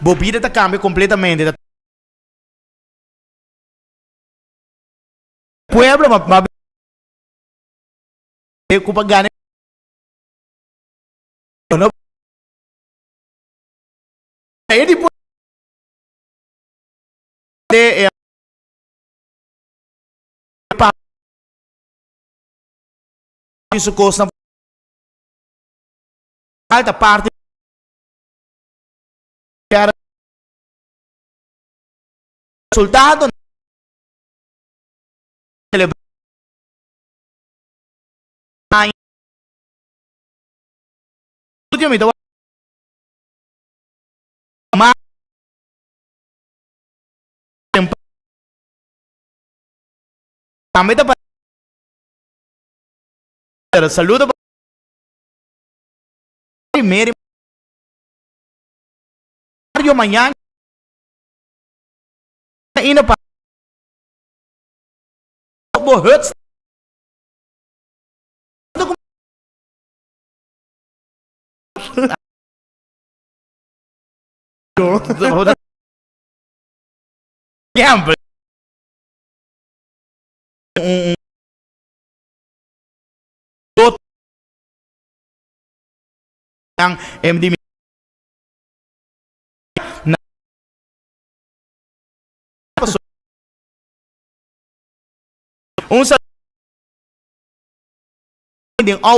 bobida tá cambia completamente. Pueblo mas culpa gane no aí depois de isso costa alta parte era resultado celebrar ultimamente mas também tá para saludo primeiro amanhã indo para Borrutz gamble yang MD na sa ding all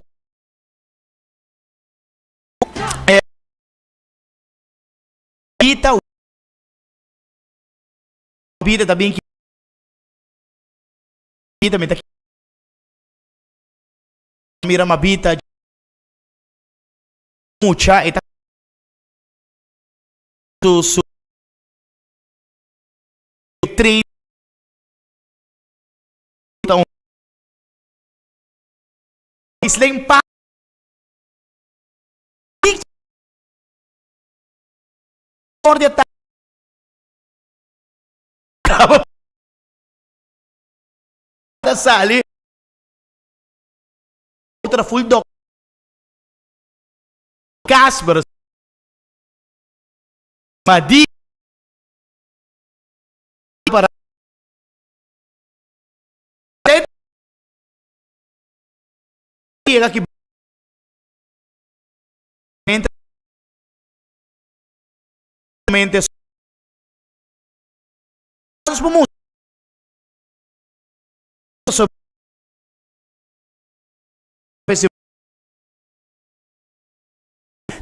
kita vida também kita meta mira mabita mucha eta su trade então islang pa por detalhe da sali outra full dog Casper Madi para aqui mente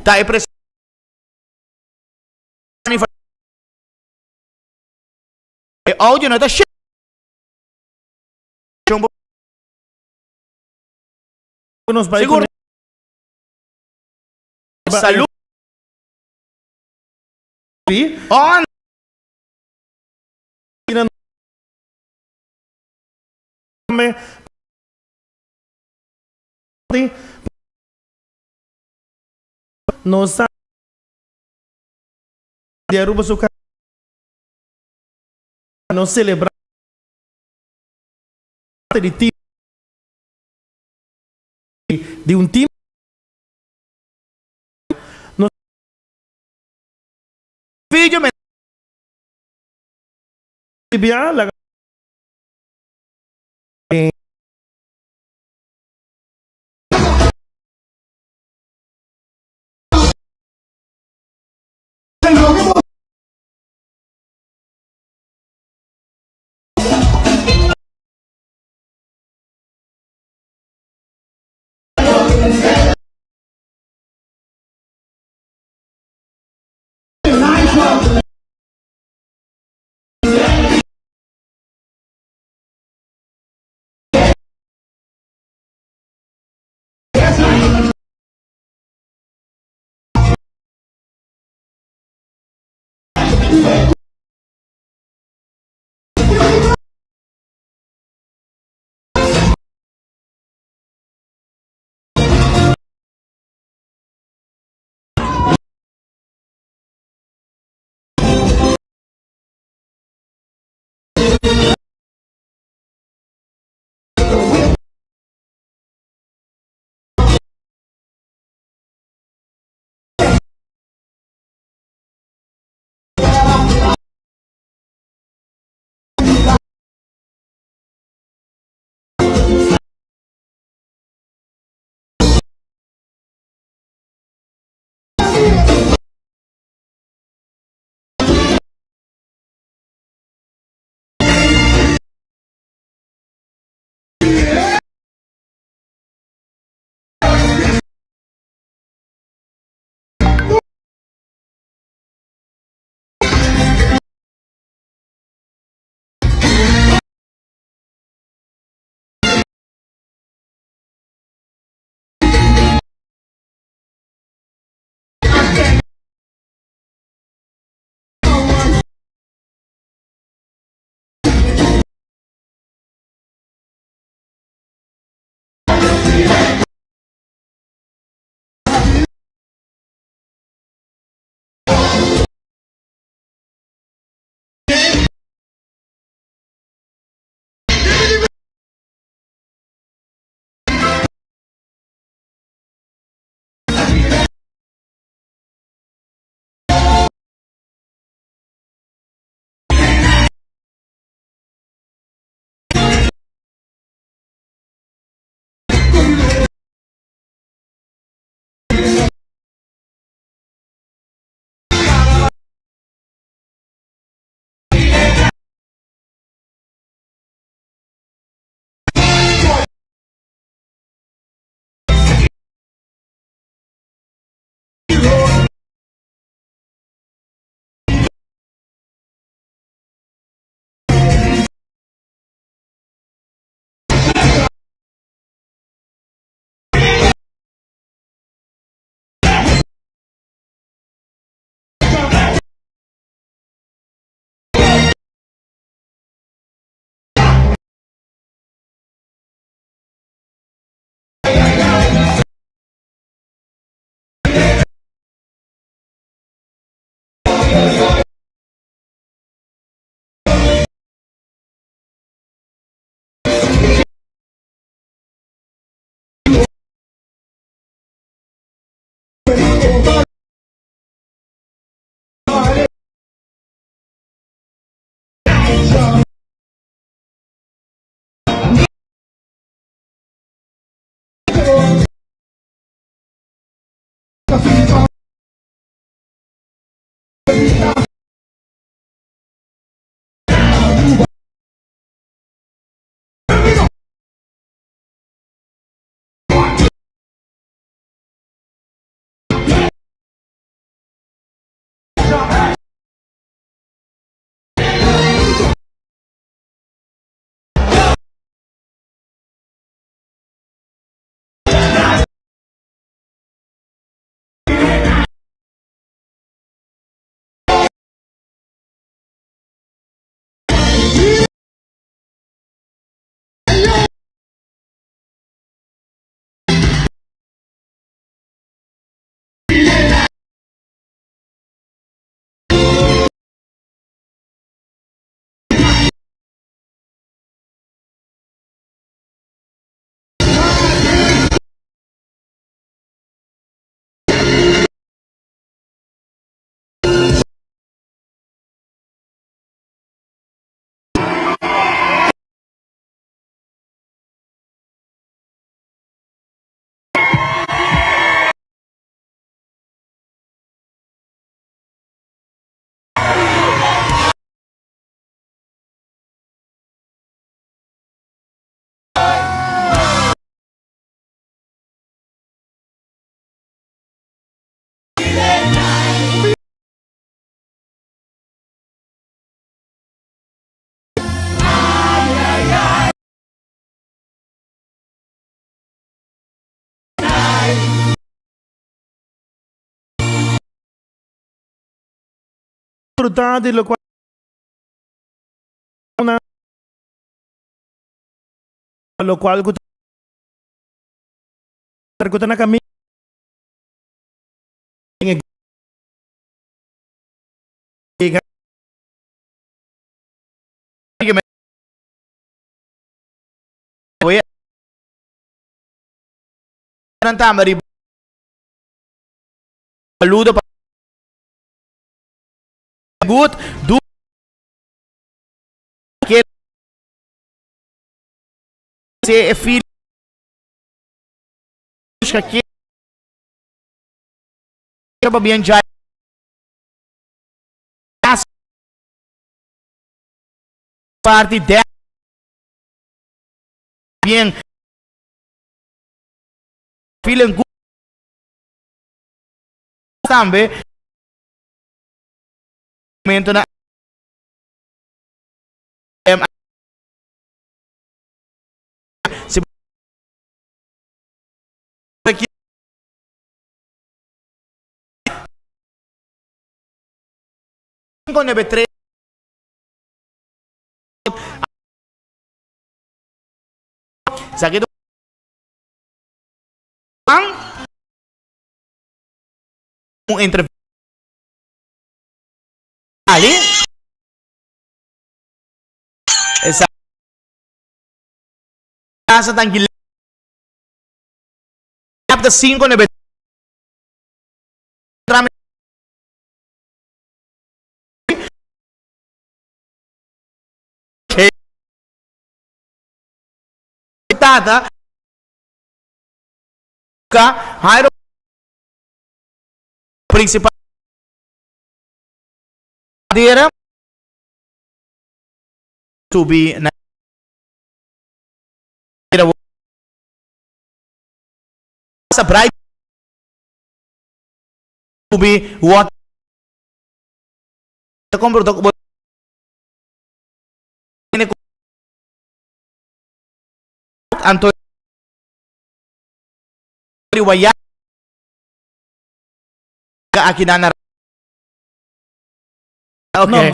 tá é pressão áudio não tá cheio seguro saúde on nossa de Aruba Soca não celebrar de time de um time no vídeo la disfrutar de lo cual una lo cual que na kami Voy a ng tama rin. Saludo pa. Good. Do. Se é filho. Aqui. Acaba bem Jair. Parte de bien. Feeling good. Tambe. Momento na se aqui 593 sakit ang interview ali esa sa tanggil after 593 tata ka Jair principal dira to be sa bright to be what the computer Anto riwayat ka akinana okay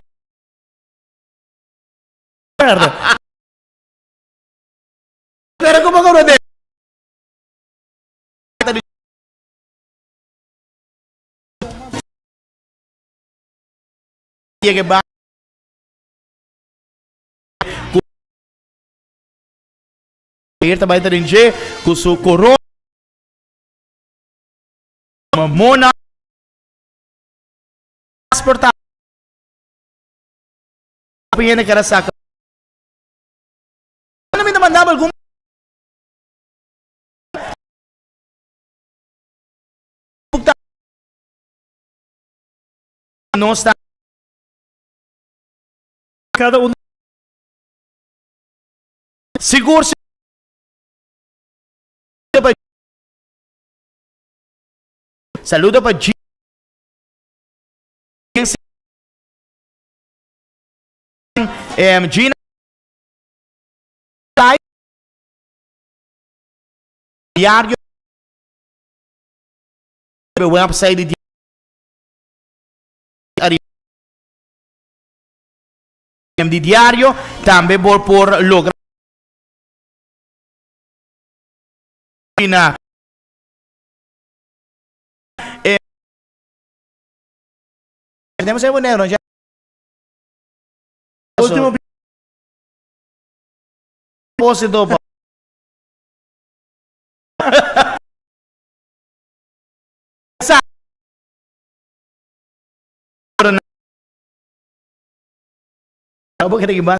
pero kung magkaroon din que ba Jair trabalha em G com su corona mona Casper pinha na karasaka ano may naman double kung no está cada um seguro saludo para G Gina diário website de diário também por lograr na tenemos el negro ya último propósito Apa kita gimana?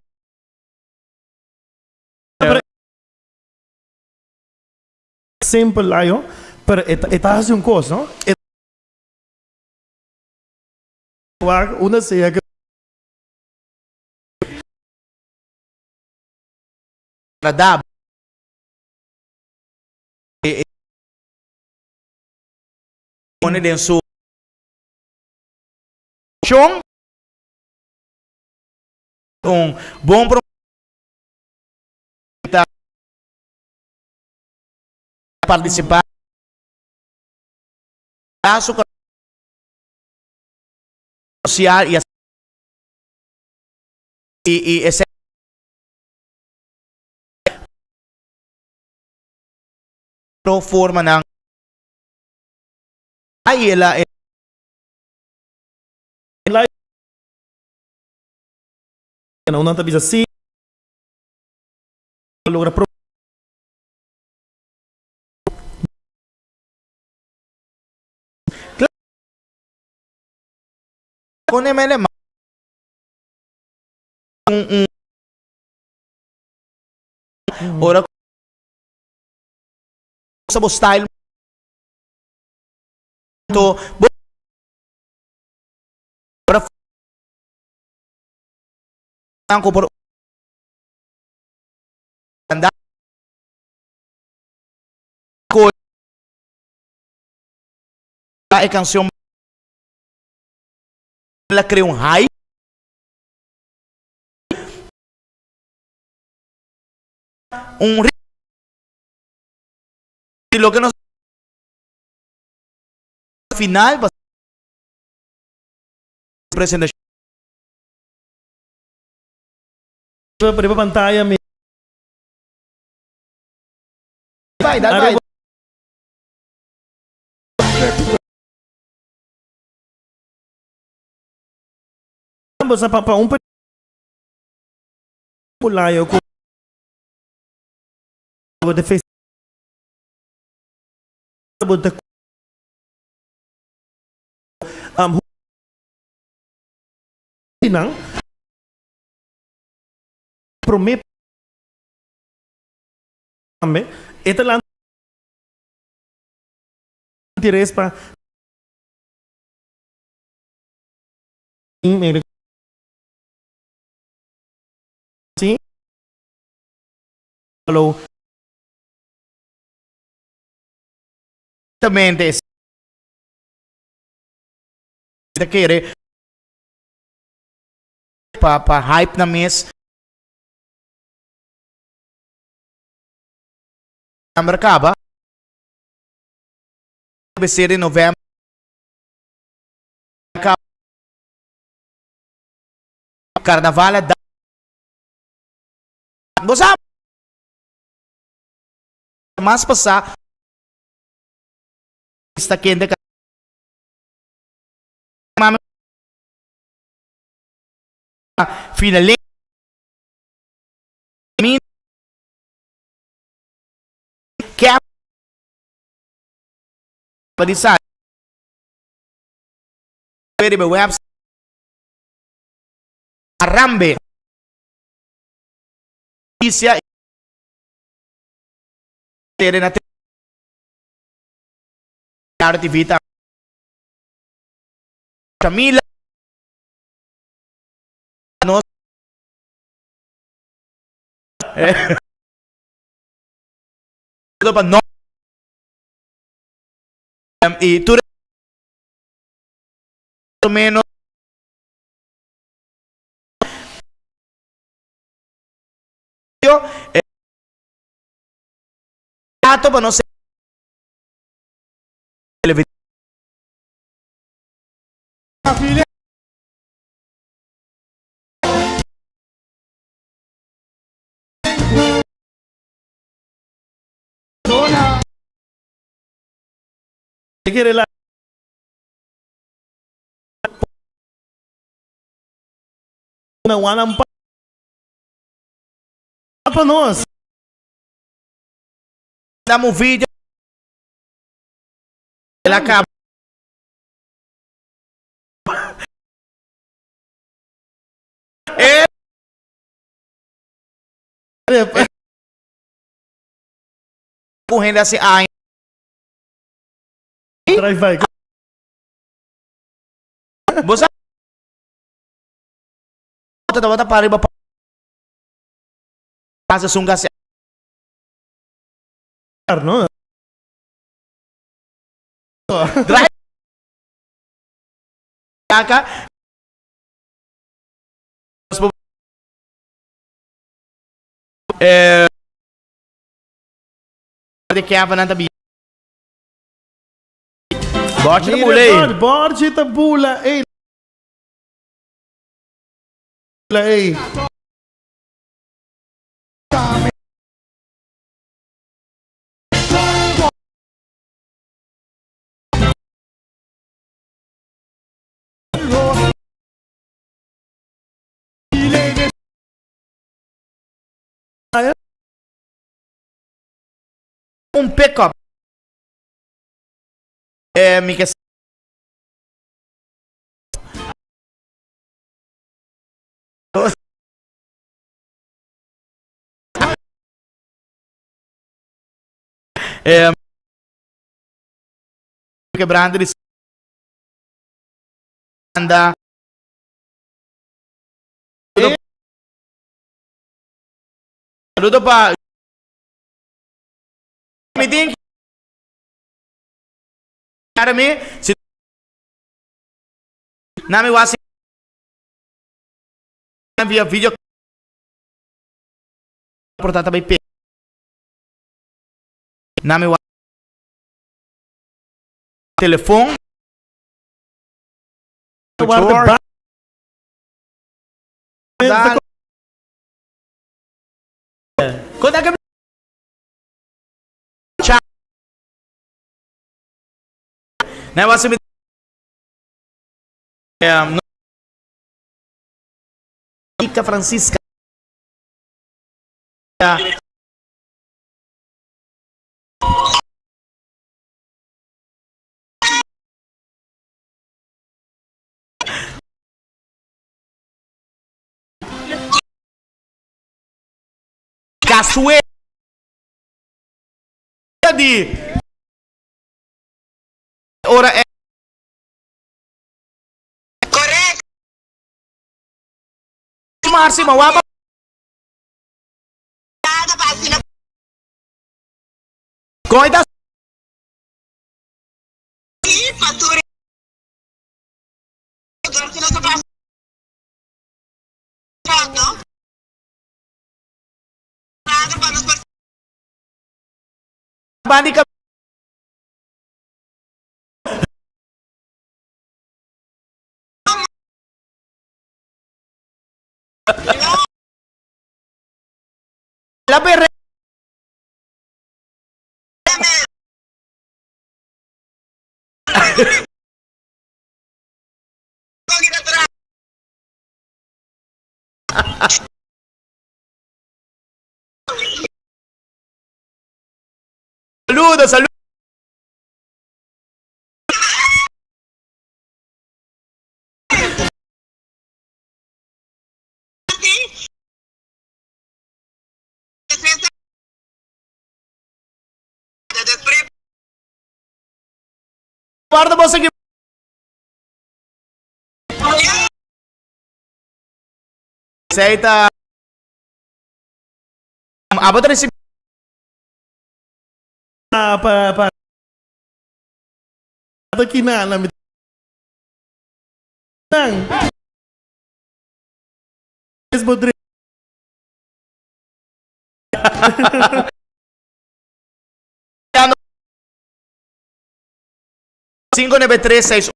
Simple ayo, pero esta hace un costo, ¿no? Una se que radab pone en su chong un bom participar social y esse forma ng ay ela Unang tabi sa si logra pro kung mele ora sa style to para ko por anda ko a canção ela cria hype lo que nos final presentación Primeira pantalla may vai sa pulayo ko the face about the nang promet ito lang interes pa sim hello exatamente quiere pa hype na mes na mercaba vai ser em novembro carnaval da você mas passar está quente finalmente que para decir very website Arambe notícia ter na TV Camila nos pa no y tú menos dato pa no sé quiere la una wanang pa nos damos vídeo la capa correndo assim ai drive-by você bota para riba passa sunga se no drive kaka de que apa nanta bi bote no mulei borte tabula ei un pick-up. Mi que quebrando de anda. Saludo para me tem para mim se na me wasi via vídeo portata by P na me telefone quando é que na wasi me Ica Francisca Casper di ora è corretto Massimo wapa Coida fattore bandi ka la per saludo guarda você que aceita a botar esse para aqui na nang esbodre 59361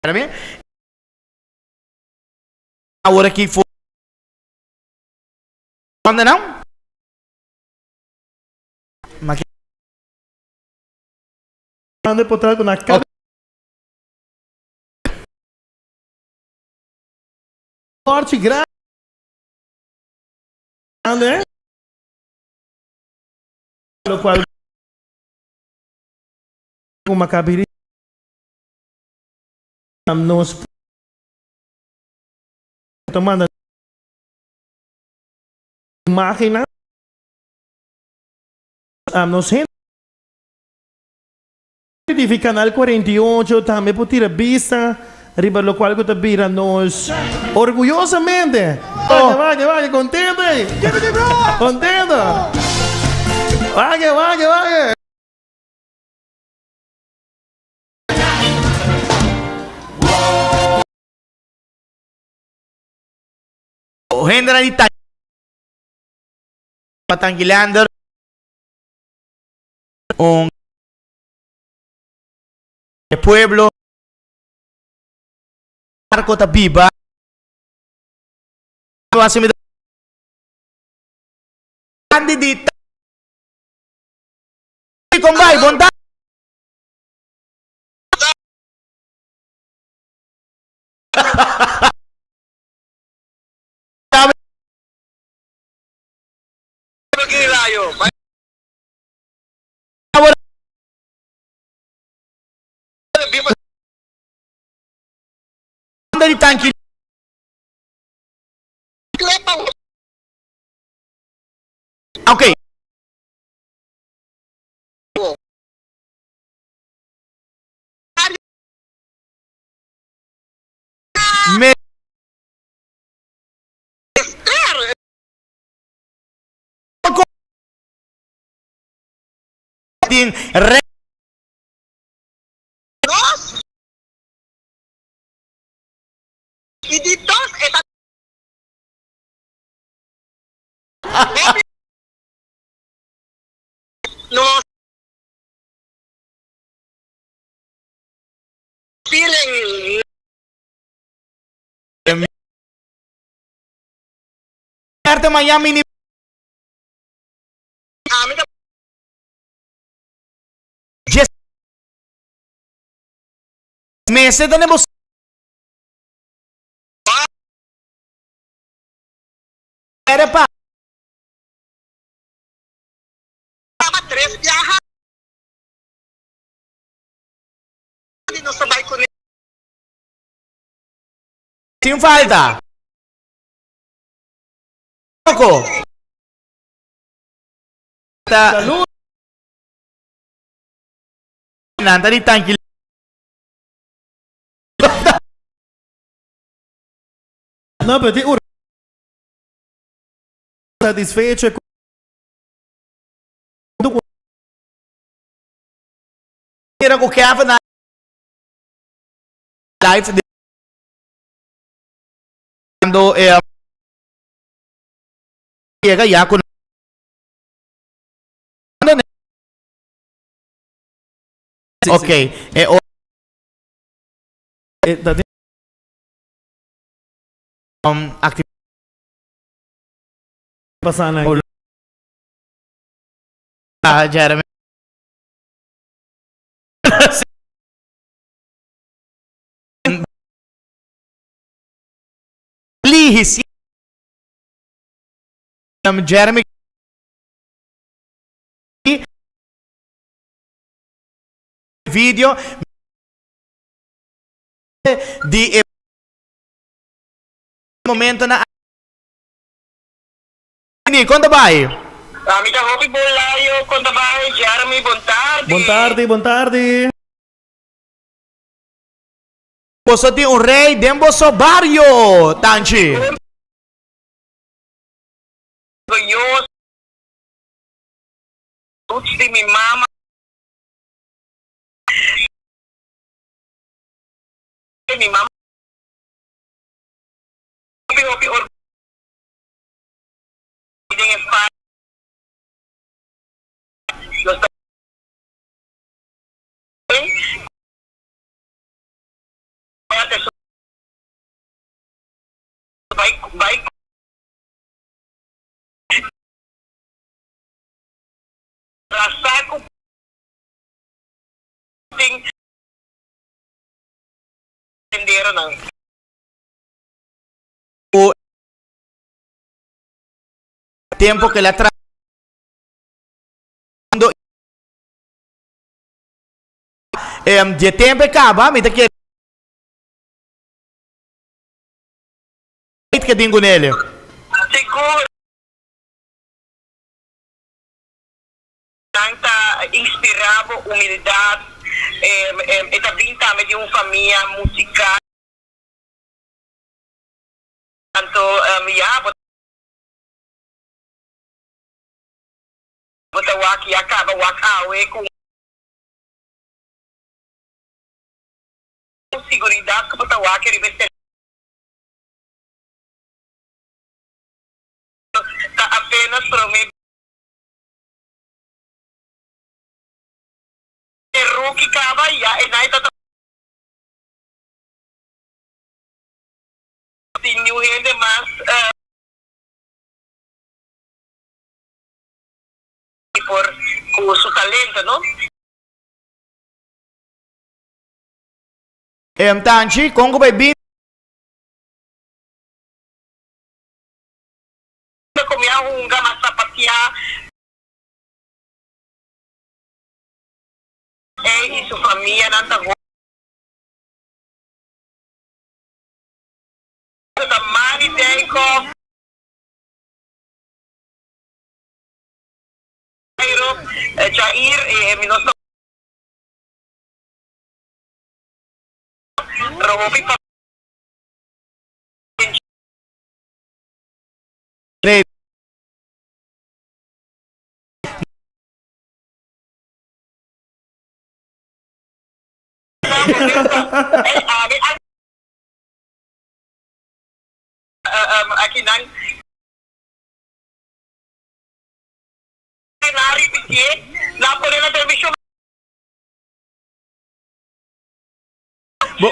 para mim agora aqui for onde não mas ande potrar na cara forte grande lo qual uma cabiri nos tomando máquina nos di canal 48 também por tirar vista riba lo qual que te vira nos orgullosamente vaya contento contento vaya generalidad patangilando un pueblo arco tabiba así me candidita con vai bondad di tanki. Okay. Me din re Y ditos, no feeling Arte Miami ni amin na Yes. Mese tenemos Era pa dapat tres biyahan. Hindi no sabay ko ni sin falta. Poco. Salud! Nanta di tanki. No, pero ti satisfecho Era ko kaya na live di quando llega ya con okay dati active pasana Jeremy please Jeremy video di momento na ini quando vai Kami ka Hopi Bolayo, Kontabay, Jeremy Bontardi. Buon tardi, buon tardi. posso di un re dembo so barrio tanci Goyos. Utsi mi mama. Mi mama. Hopi or. Hindi nga pa. Baik. Rasa ko ting tindero ng o tempo che la de tempo acaba mi che che dingo nele siguro tanta inspirado humildad também também de uma família musical tanto bota waki acaba wakawe com seguridade que bota waki riveste apenas promete rookie kaba ya na ito continuhin de mas por su talento, ¿no? tanci Congo baby Comía un gama zapatia y su familia nanta da Mani Dijkhoff, Jair e mi non so Robi Ray, aqui na Nari Bitie, la polena television bo,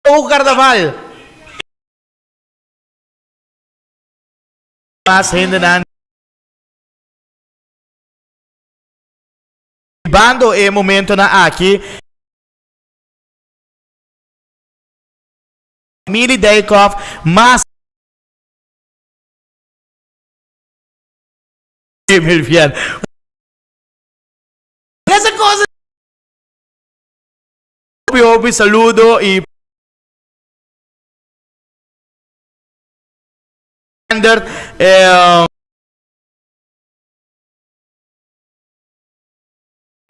o carnaval. Mas hindi na bando e momento na aqui. Mili Dijkhoff, mas Emil. Essa coisa. Obi, saludo e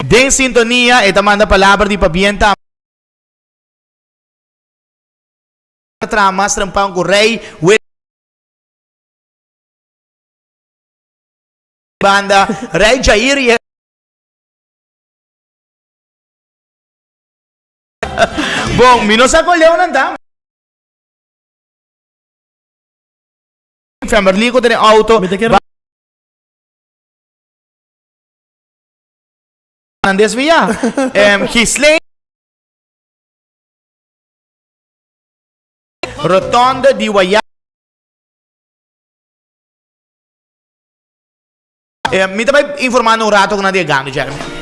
den sintonia e tamanda palavra di pabienta tramas trampang ko Ray with banda Ray Jair e bom, minosa ko leon nanda family ko tene auto Andes via Hisley Rotonda di Waya mi stai informando un rato con una diagramma, Jeremy.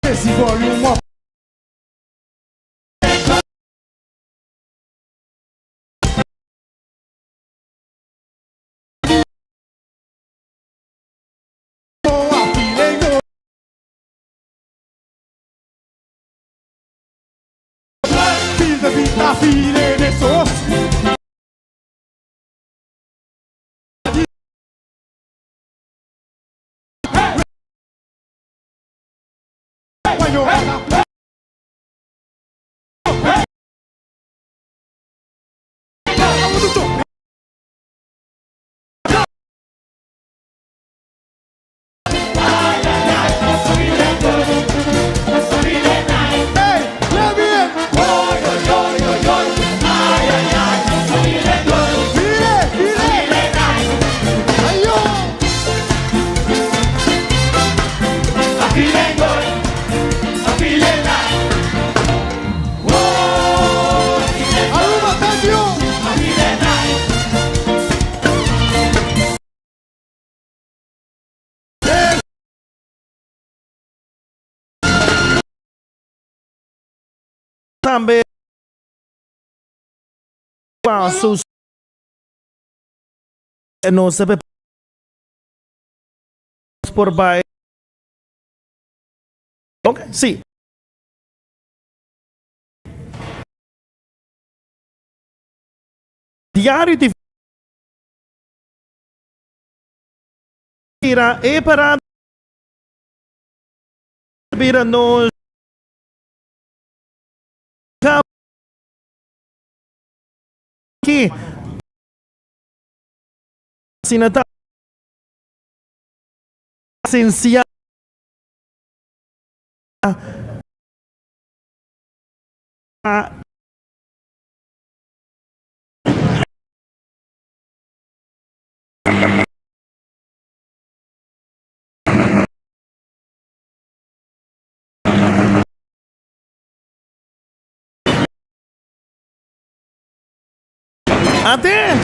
Esse volume vita file de sos Aruba, thank you. Tambe passos não sabe por baixo. Ok, sim. Diário de vira e para vira nos aqui. Sinata. Essencial. Até.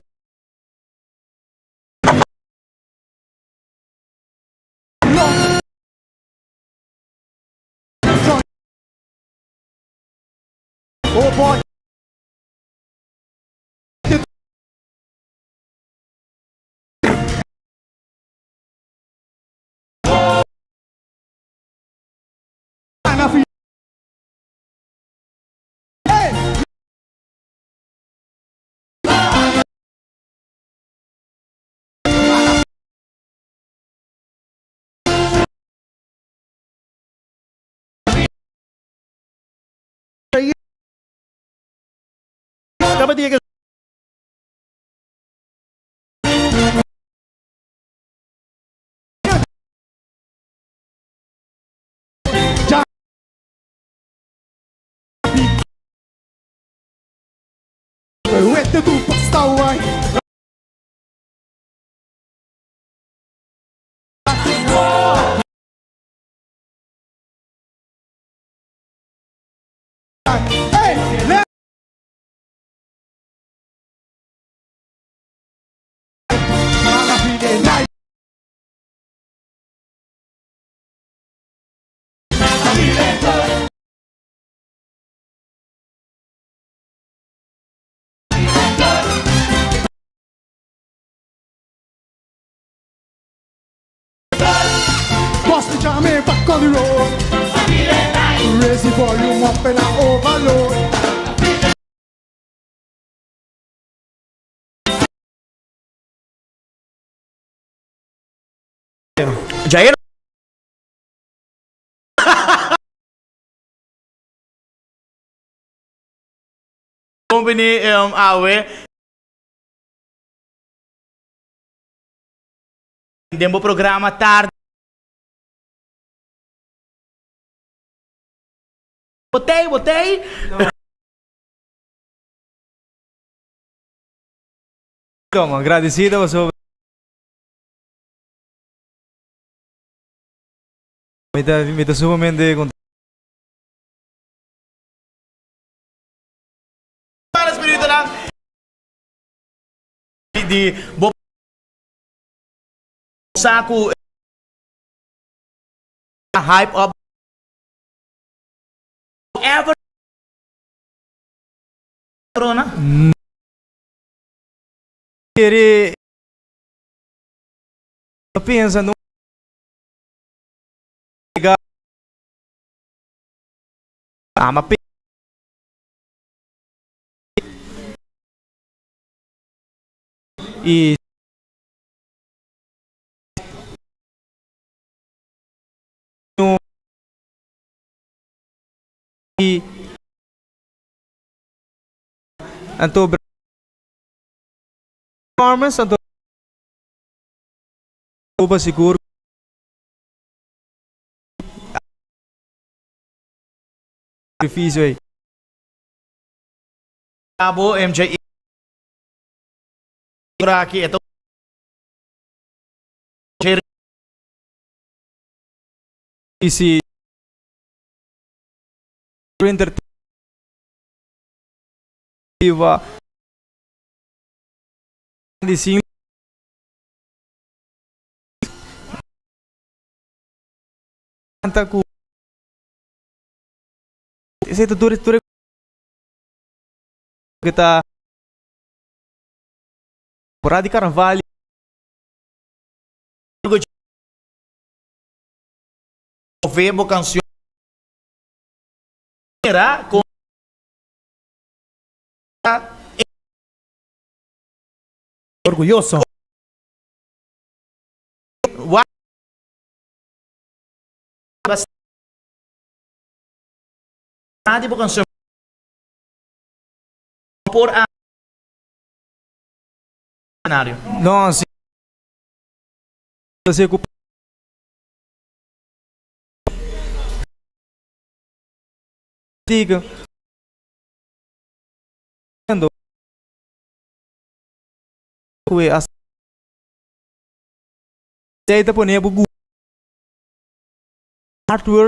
Oh boy. Na fi- Hey! Dapat dia Wette tu pastawai. Hey! Le- Alla fine, dai! Posti già me back on the road. Raise the volume up and I overload. Jair. Company awe. Dembo programa tarde. Botei. Como agradecido por me está sumamente contento. Para espírito lang. Di bo saku hype up ever corona. Querer pensa no mas e no e anto performance anto Aruba seguro sacrifício aí. Cabo MJ aqui ito Jair E se interativa de sim canta com esse tudo que tá temporada de carnaval Novembro canção era com orgulhoso. bastante canção por cenário. Não, sim. Você culpa. Diga. Ando. Ué, as. Daí tá ponia bugu. Hardware.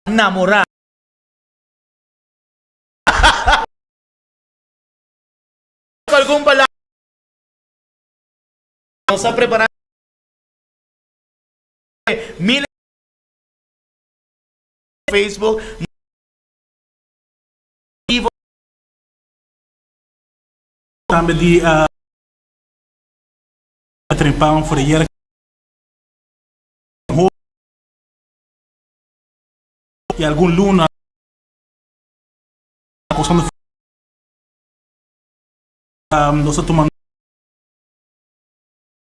Namorar. Algum pala. Não sa preparar. Mil Facebook. Samen die trimpam voor de jaren. E algum luna acostando nós tomando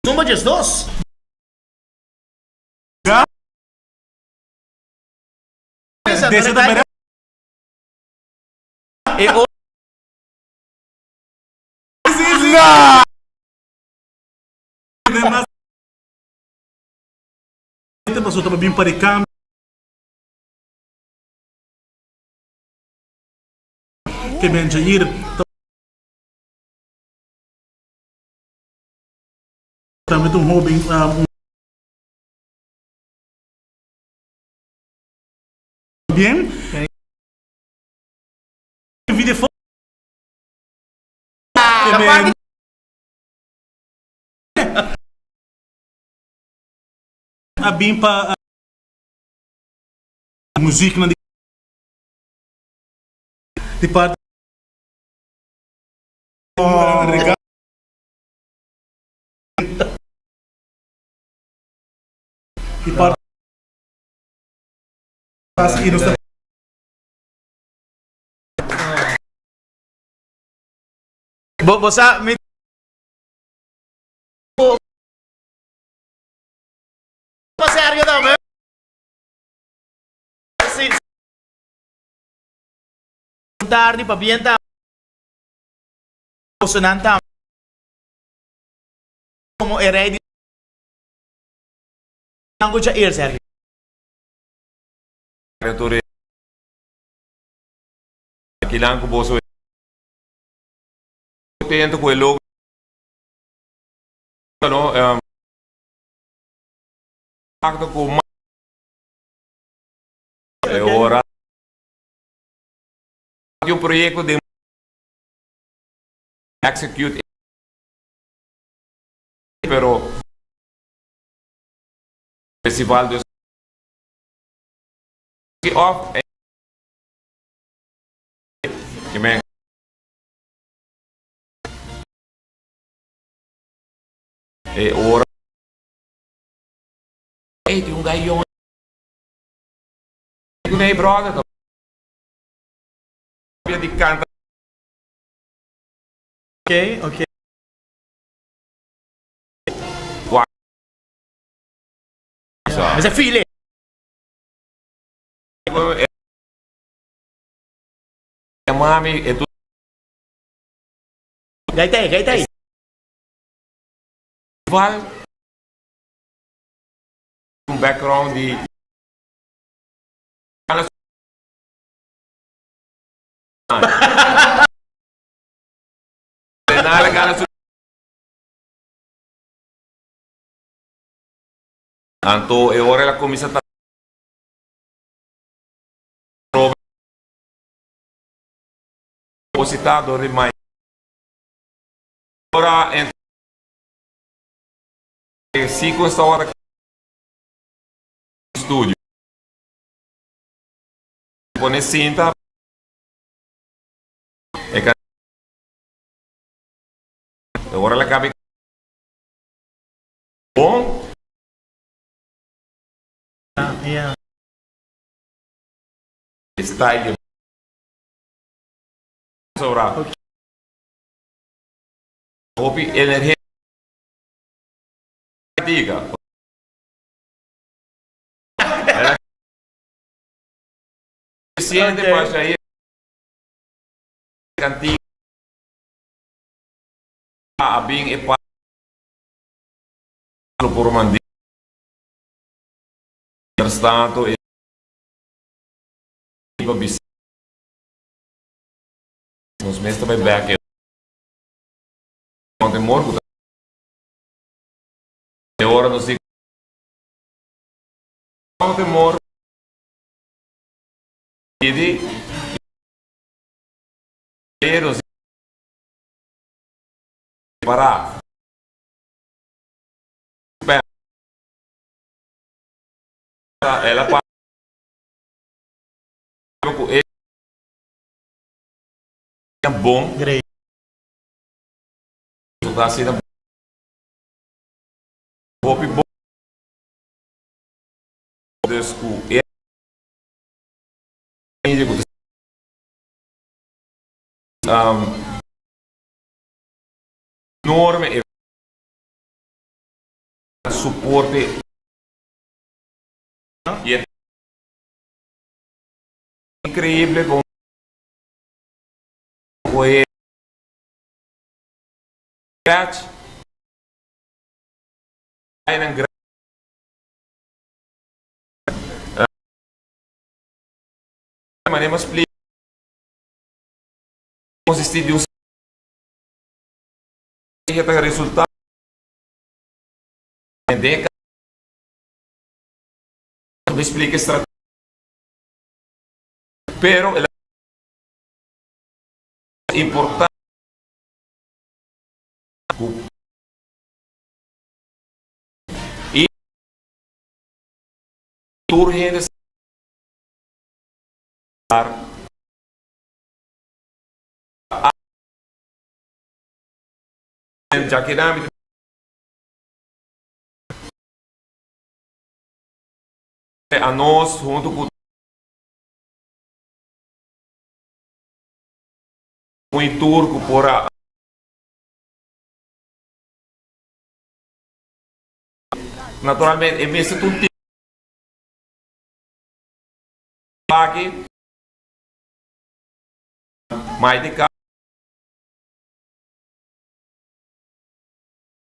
Zumba de dos. desse também E o mas então passou também bem para cá que bem Jair também um hobby bien vídeo foto que bem a bimpa música na de parte de parte e nos Você me sério também. Sim. Tarde para bien tam. Sonanta. Como heredity. Ang Jair sério. Creatore kailangan ko boso contento quello no fatto con e ora di un progetto di execute però festival de off che me e ora e di un gaglione con i brother via di canta Ok. Mas é filho. mami e tu Gaitei. vai un background di Renale gara su Anto e ora la commissata depositato rimane ora sì questa ora in studio con Sinta e ora la capi bom Yeah. style sopra Hopi energia diga siente Okay. passa aí Cantiga abing e por mandi stato e nos meses também back ontem morgo é hora nos ontem morgo e de parar ela para é bom Great. está sendo bom desco e enorme suporte e é incrível com o catch aí na maneira explica consistir de um resultado me explica estratégia pero é importante e urgente já que a nós junto com o turco por a naturalmente é mesmo tudo pague mais de cada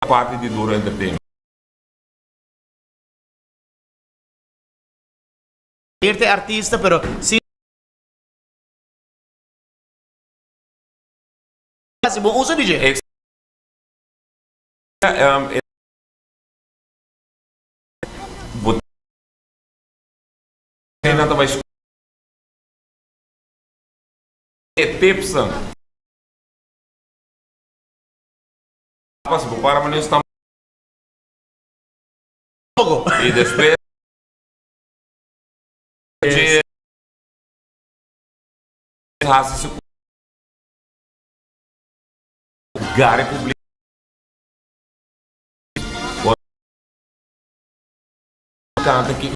parte de duro entertainment Este artista, pero si bom usa DJ. nada mais tips para mim está e depois de raça gare público canta que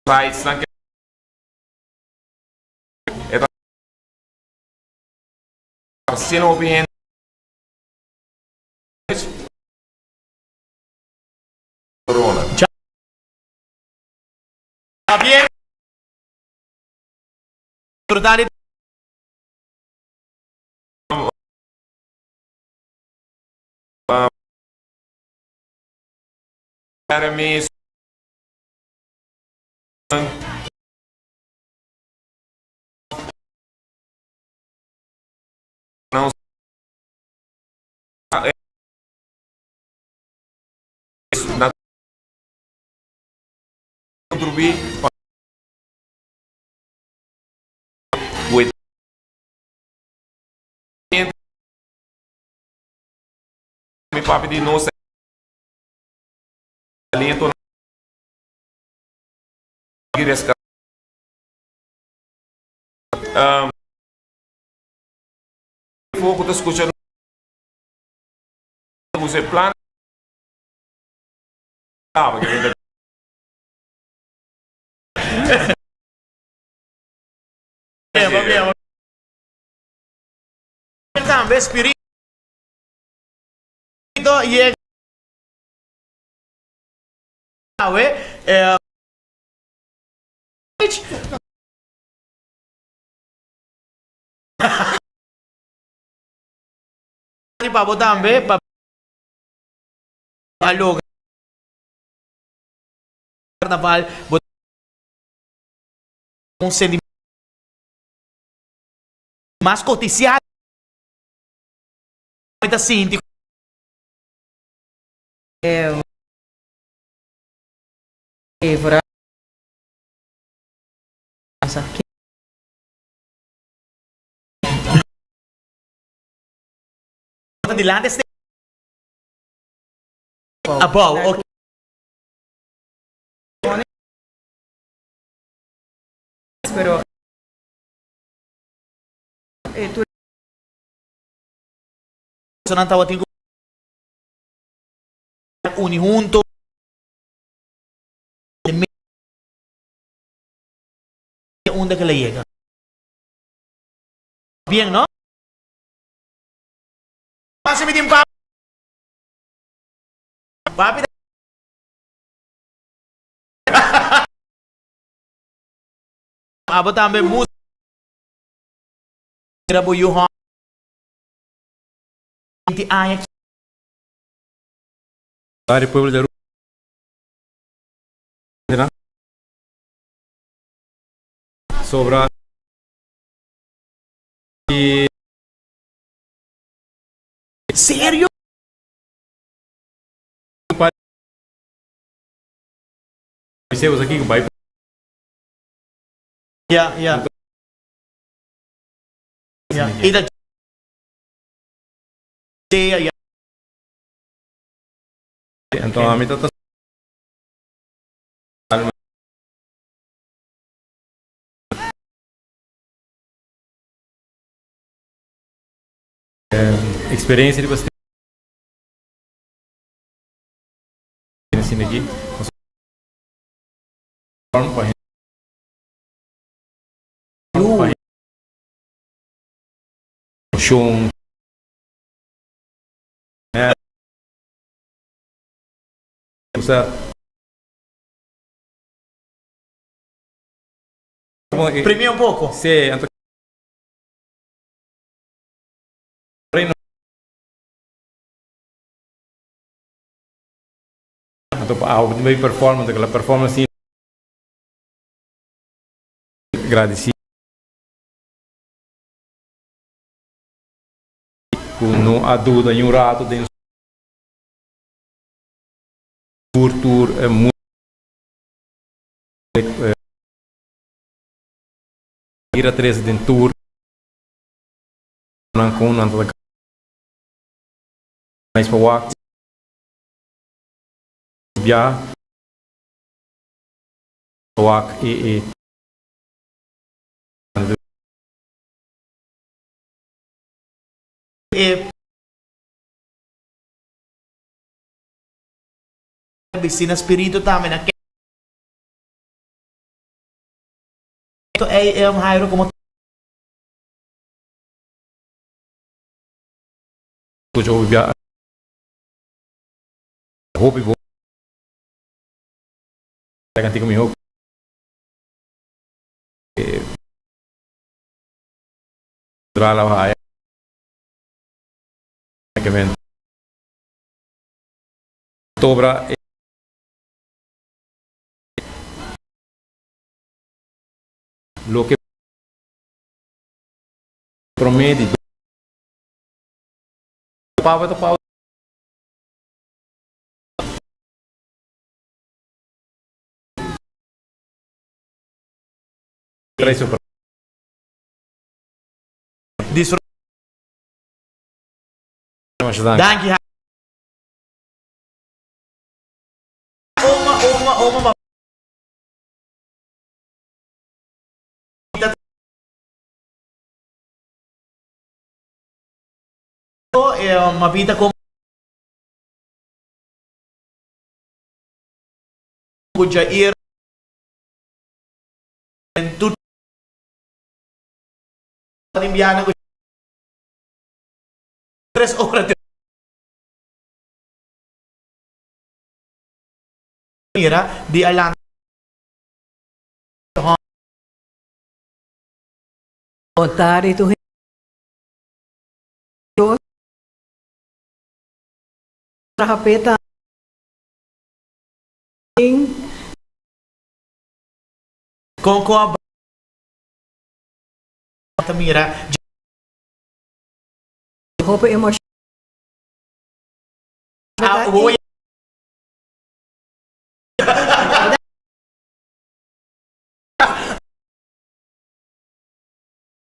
sites na é sendo opinião corona Tá bien. Brutali. Jeremy não na contribuir with me papi de não ser talento pouco da escutando você plano Va bien. Tambe spirito llega Pabo tambe, alog. Carnaval, bot um sentimento mais coticiado. Muita Cinti. Evora. Dilante este. Abo, ok. Pero tu Não estava tendo uni junto. Onde que le llega. Bien, ¿no? Pase mi tiempo. Papi. Abo também música. Era bo Johan. 20 anos. Dari pueblo de Aruba. Sobra e Sério? Visemos aqui com o pai. Yeah. Yeah. E da yeah. Então a mitad experiência de você assim aqui show usa Premia um pouco. se então a última performance, aquela performance agradeci não há dúvida em rato dentro tour é muito ir a 13 dentro tour não com não mais para o acto via o acto e Vicina Espírito também, né? É um Jair como eu via roupa e vou pegar antigo meu lá lá que vem Tobra lo que promete pau preço Danke. Uma. É uma vida como o Jair em tudo enviando 3 horas de di Atlanta Otário, tu Rapeta. Com a mira. Roupa emocional. Oi.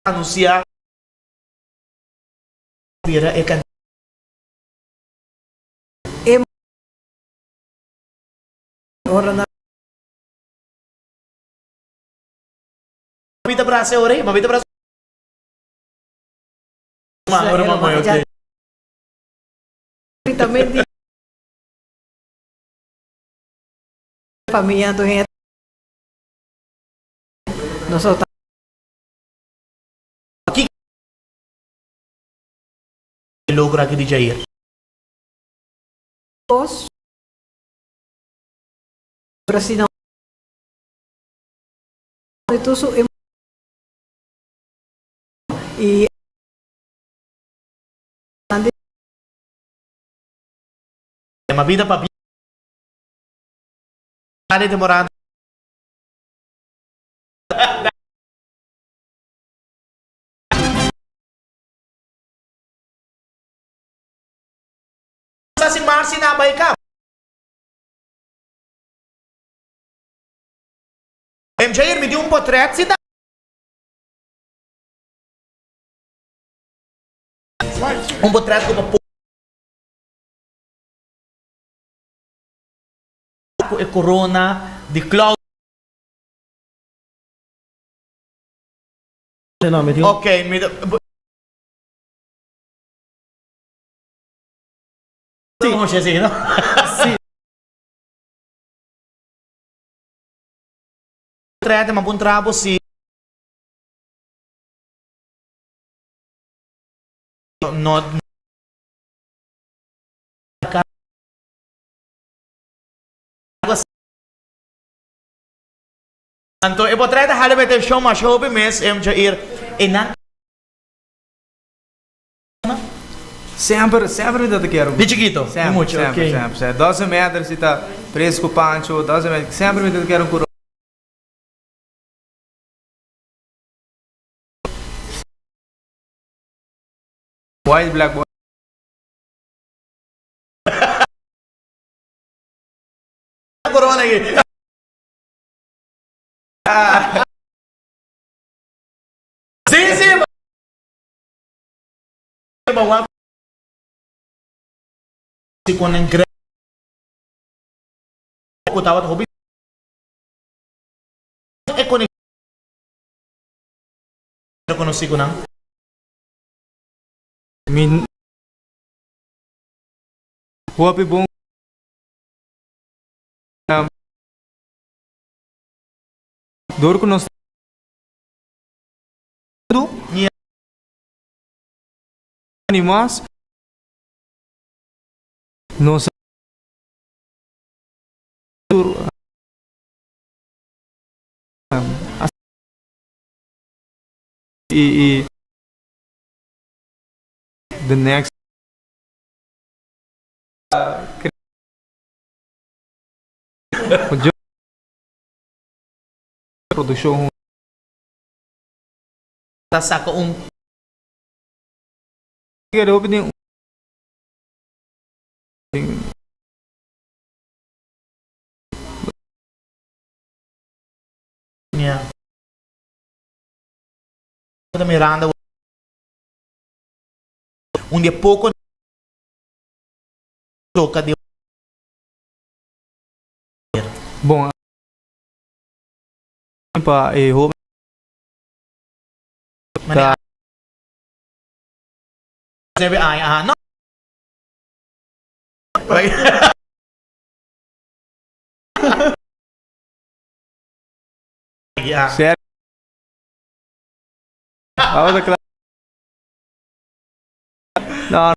Anunciar. Mira, é can. Orang na Mabita braço, ore, mabita braço. Ora mamãe, ok. também de família do Reto. Nós só tá Logo aqui de Jair. todos. Assim não. Itu su e Mabita papi. Área demorada. Si Marcy na bay ka. Jair, mi di un portrait si da. Un portrait ko pa e corona di Cloud. No, mi dico. Ok, mi do... Sì. Conosce, sì, no? Sì. Trete, ma buon trabo, sì. No. Tanto, e potrei dejarle meter show más show mes Jair e na Sempre dat ik er. de chiquito. Sempre, Mucho, sempre, ok. sempre, sempre. 12 metros se tá preso com pancho, 12 metros. Sempre dat ik er um white black boy. Corona aqui. Sim, sim. Bawa si con en cre ko tawat hobi e con conosci ko na Min Huwag bong Dor ko nos Yeah. Animas nos e the next produção rasa ko que opening yeah. Da Miranda un dia poco Soca de bom pa e ho Mani Sabi ay no. Yeah. sério a outra classe não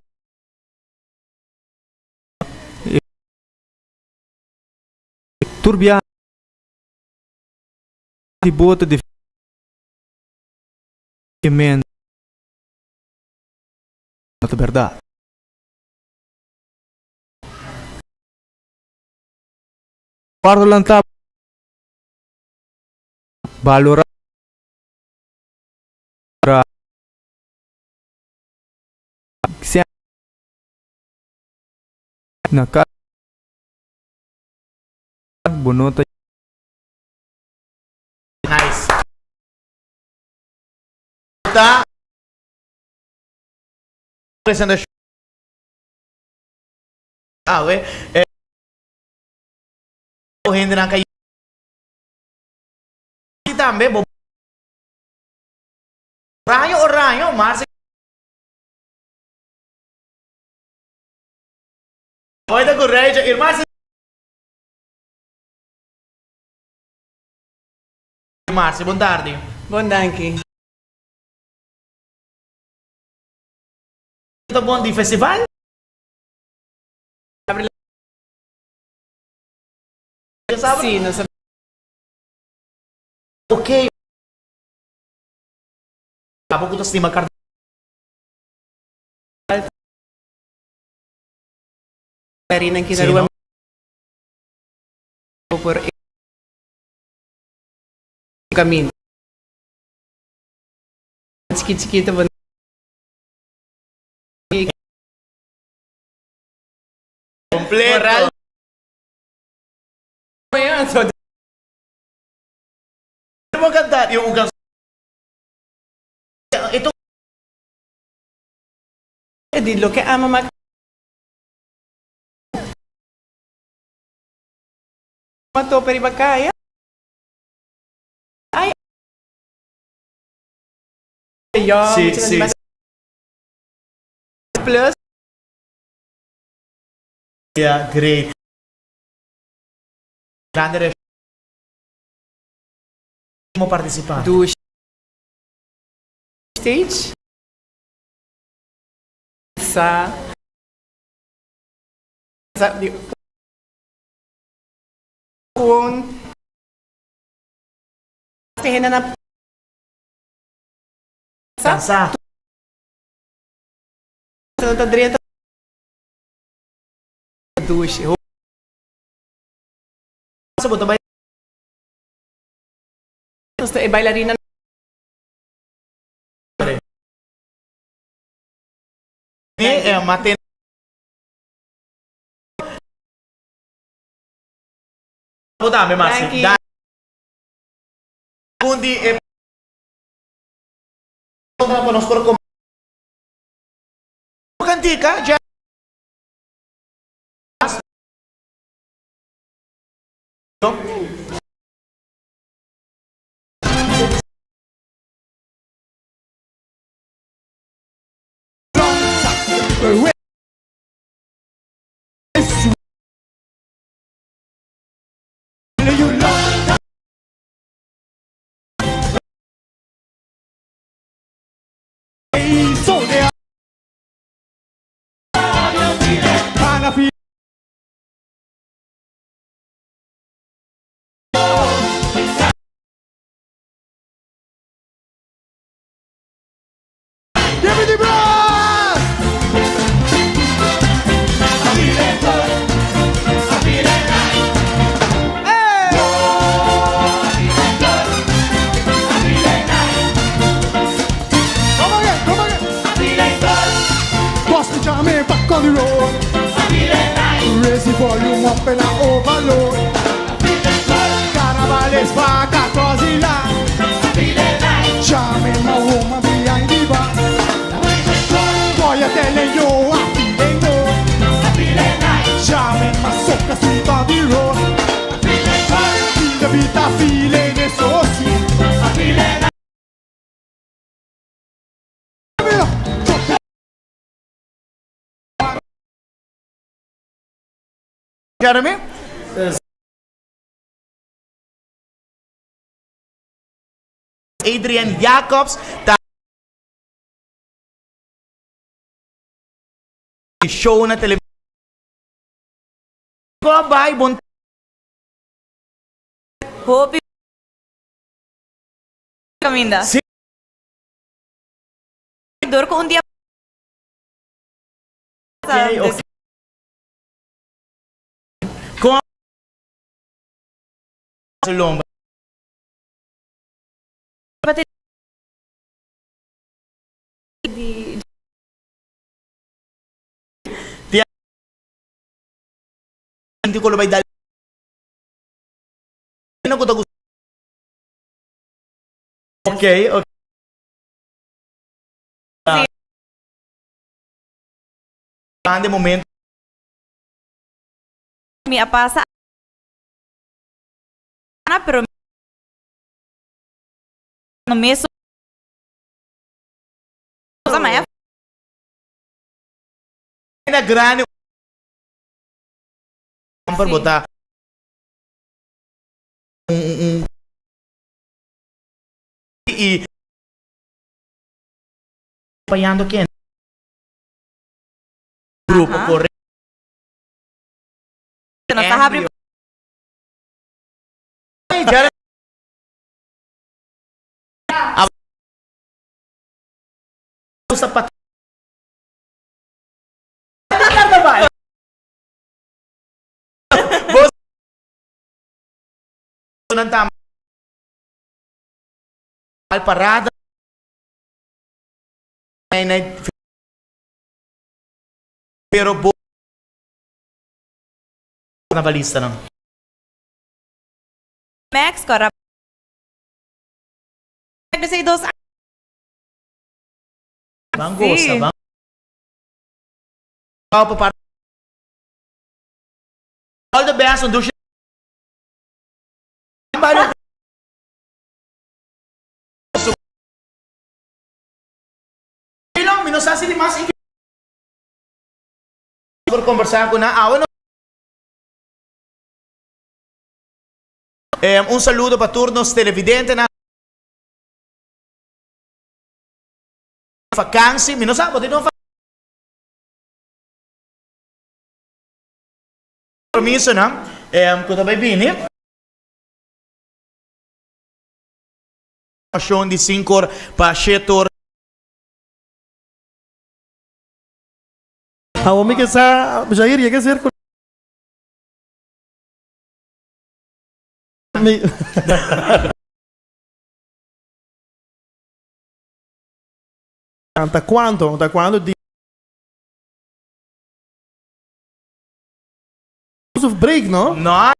turbia de bota de men na verdade Quarto lang tap. Valora. Siya. Naka. Bunota. Nice. Ta. Presentación. We. Hindi na kayo. Tambe, rayo o rayo, Mars. Poi da corregge, il Mars. Mars, buon tardi. Buon danki. Tutto buon di festival? Sì, non so. Ok. Ako ko tapos di magkart. Rin ang kinaruan mo por kami. Chiquito ba? Completo. Ayan, so Ano maganda yung ugang. Ito dillo che ama mag Quanto per i baccai? Ai. Io sì. plus yeah, great. Grande mo partecipato. do stage sa di un na na Sansa. sa tadrieta dushi Sa buto ba? basta e bailarina Matin. Dami, Marci. Thank you. Dai. Quindi conosco come cantica già. Back on the road, raise the volume up and overload. Carnavales back across the land, jamming my woman behind the bar. Boy, I'm telling you, I'm feeling good. Jamming my soca sweet on the road. Feel the beat, I'm feeling it so sweet. Jeremy? Adrian Jacobs. Show na television. Bye, bon. Hope Caminda. Sí. Dor ko un día. Okay, okay. Sa lomba. Kapatid. Di... Hindi ko labay dahil. Ano ko gusto? Okay, okay. Grande momento. Mi apasa. Pero no mesmo sama ya. Na grande. Camper bota. E acompanhando quem? Grupo correto. Não tá abrindo. Sapato. Boss. Ng tama. Parada. Pero na balista ng Max corra. Say dos. Banggo sa bang. Para all the best on Dusha. Ilang minusasi ni Mas Iki. Conversar ko na awan. Un saludo para turnos televidente na vakantie, minusasi ko din compromisso na kuta bay bini passion di sincor pa shetor Awami ke sa Jair ye ke ser ko. Da quando di of break, no? no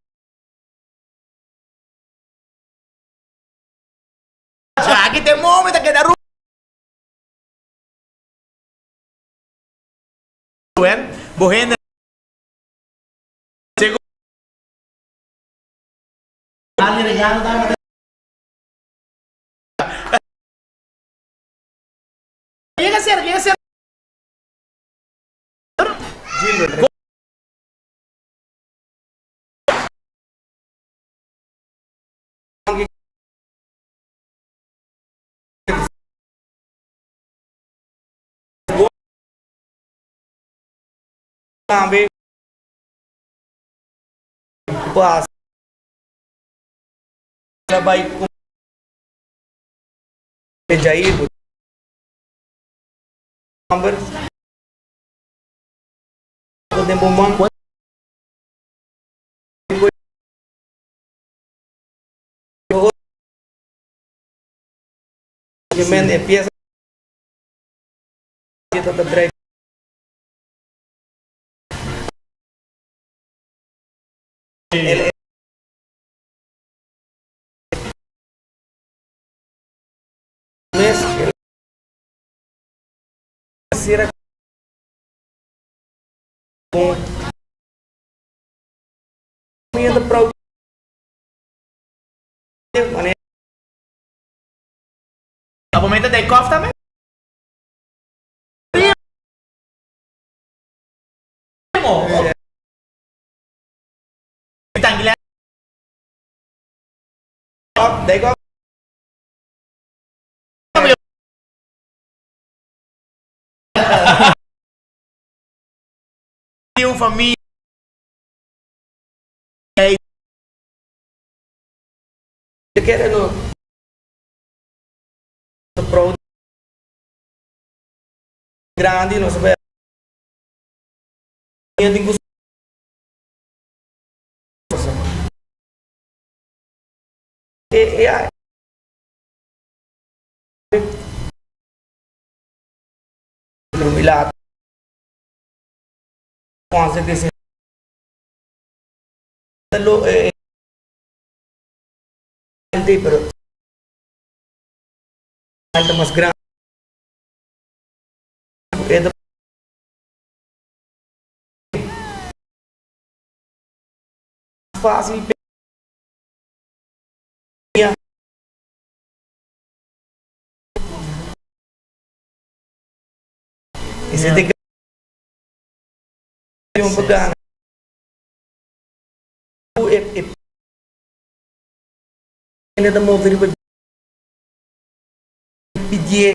già che te momento che da Bohena ali regalo da llega a ser Ambil bahas baik Jair ambil tempo mang men empieza kita drive el mes sira com minha pro a momento Dijkhoff também Dijkhoff família querendo pro grande não sabe tinha Yeah. Lumilap. Kung sa lo pero alto mas grande. Ito fácil. Yeah. Esse tem que yung pagdaan. Ainda da mover para pedir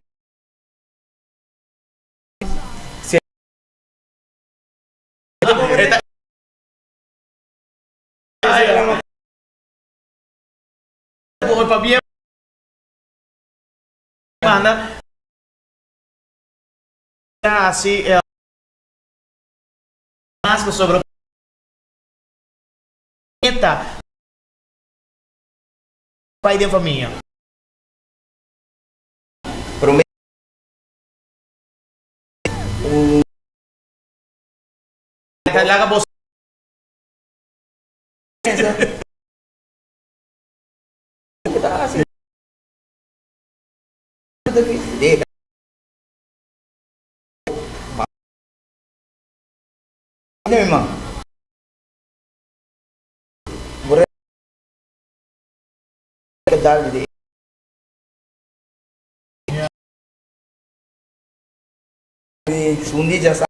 se Bukan pa bien. Mana? Así, más sobre esta pai de família. prometo Talaga boss. Ini memang boleh kedal di sundi jasa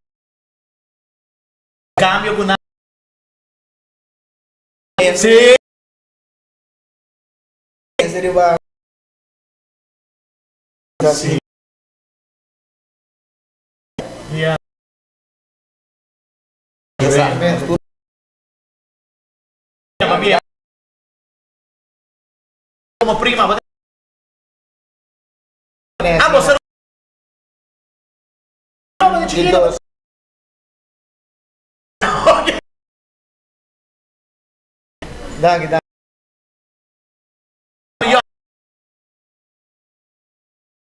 Cambio con sí serio va sí. Ya. Pa bien. Como prima. Ambos ser Dito dah kita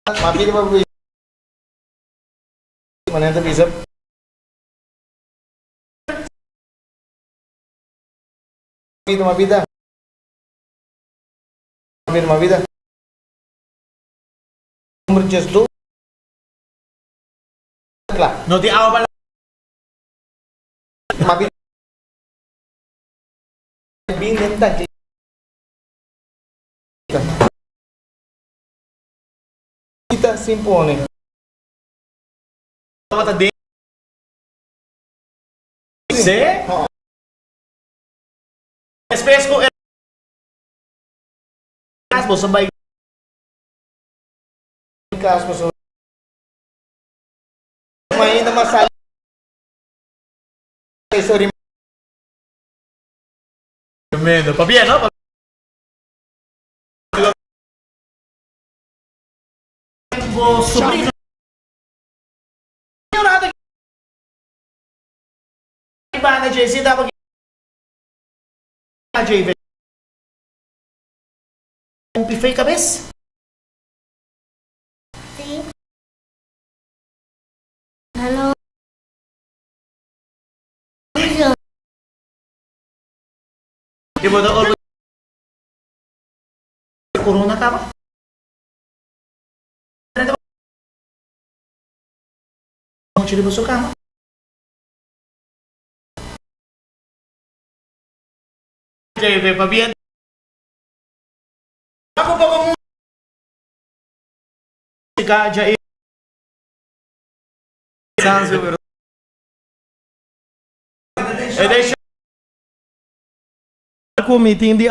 mapi di babu mana tu bisa itu mapi dah mapi dah merjas tu lah no te hago para mapi bin nentak kita simpone mata de ¿Sí? Espesco Casper sabay Casper so may na masali sorry tremendo pa bien, ¿no? Sobrino iba na JC dapat JV kung pifay ka bes Hello. di ba daw corona ka ba? Chili ba suka mo? JV pa bien ako pa mo ka Jair sounds good Edition Committee hindi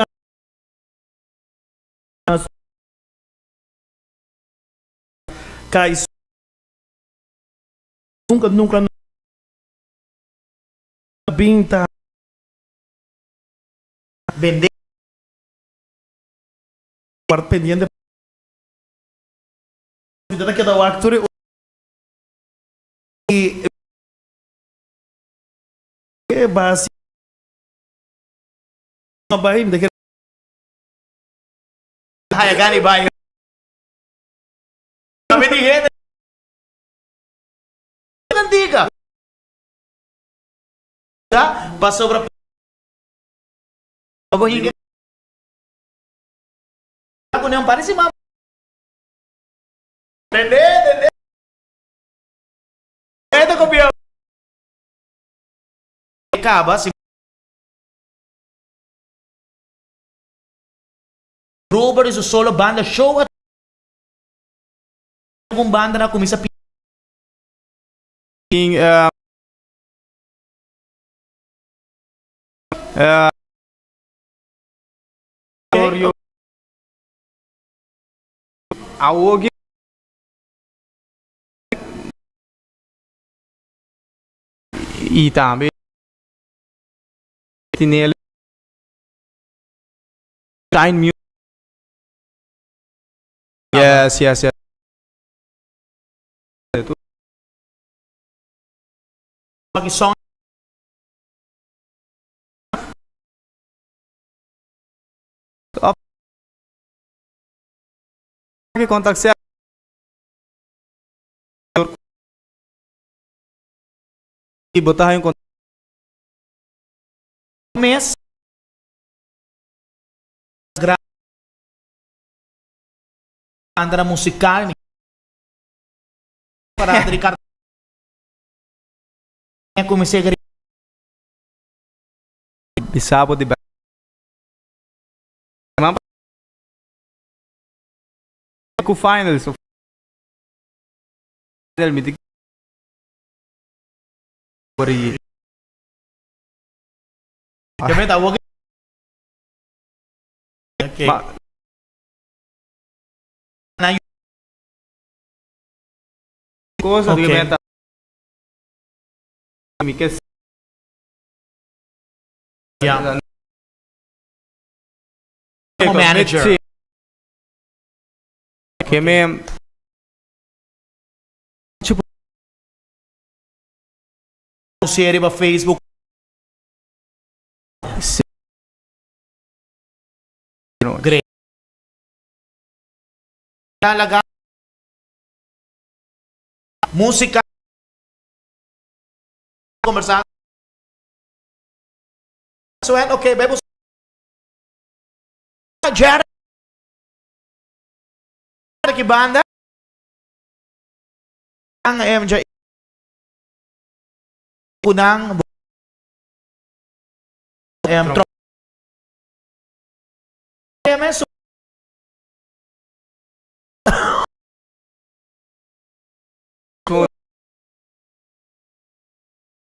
kay nunca binta vende parte pendiente kita kita waktu basi mabahim de Hayagani ba? Kami ni Hen. Hindi ka. Pasobra. Pabuhingin. Ako na yung pare si Mama. Dende. Ito ko biya. Ika ba si Robert is a solo banda show at kung banda na kumisa Awogi Itambe Tinele Time music. Yes. Pag-song Contact siya. Ibotahin yung mes banda na musikal para Ricardo kumisegari Bisabo di ba? Ku finals of final meeting. kami tawag okay na yun Ko sa Okay. benta. Mikes. yeah Mo manager Keme serie ba Facebook great talaga musika conversando so okay bebo Jair ki banda ang MJ kunang MS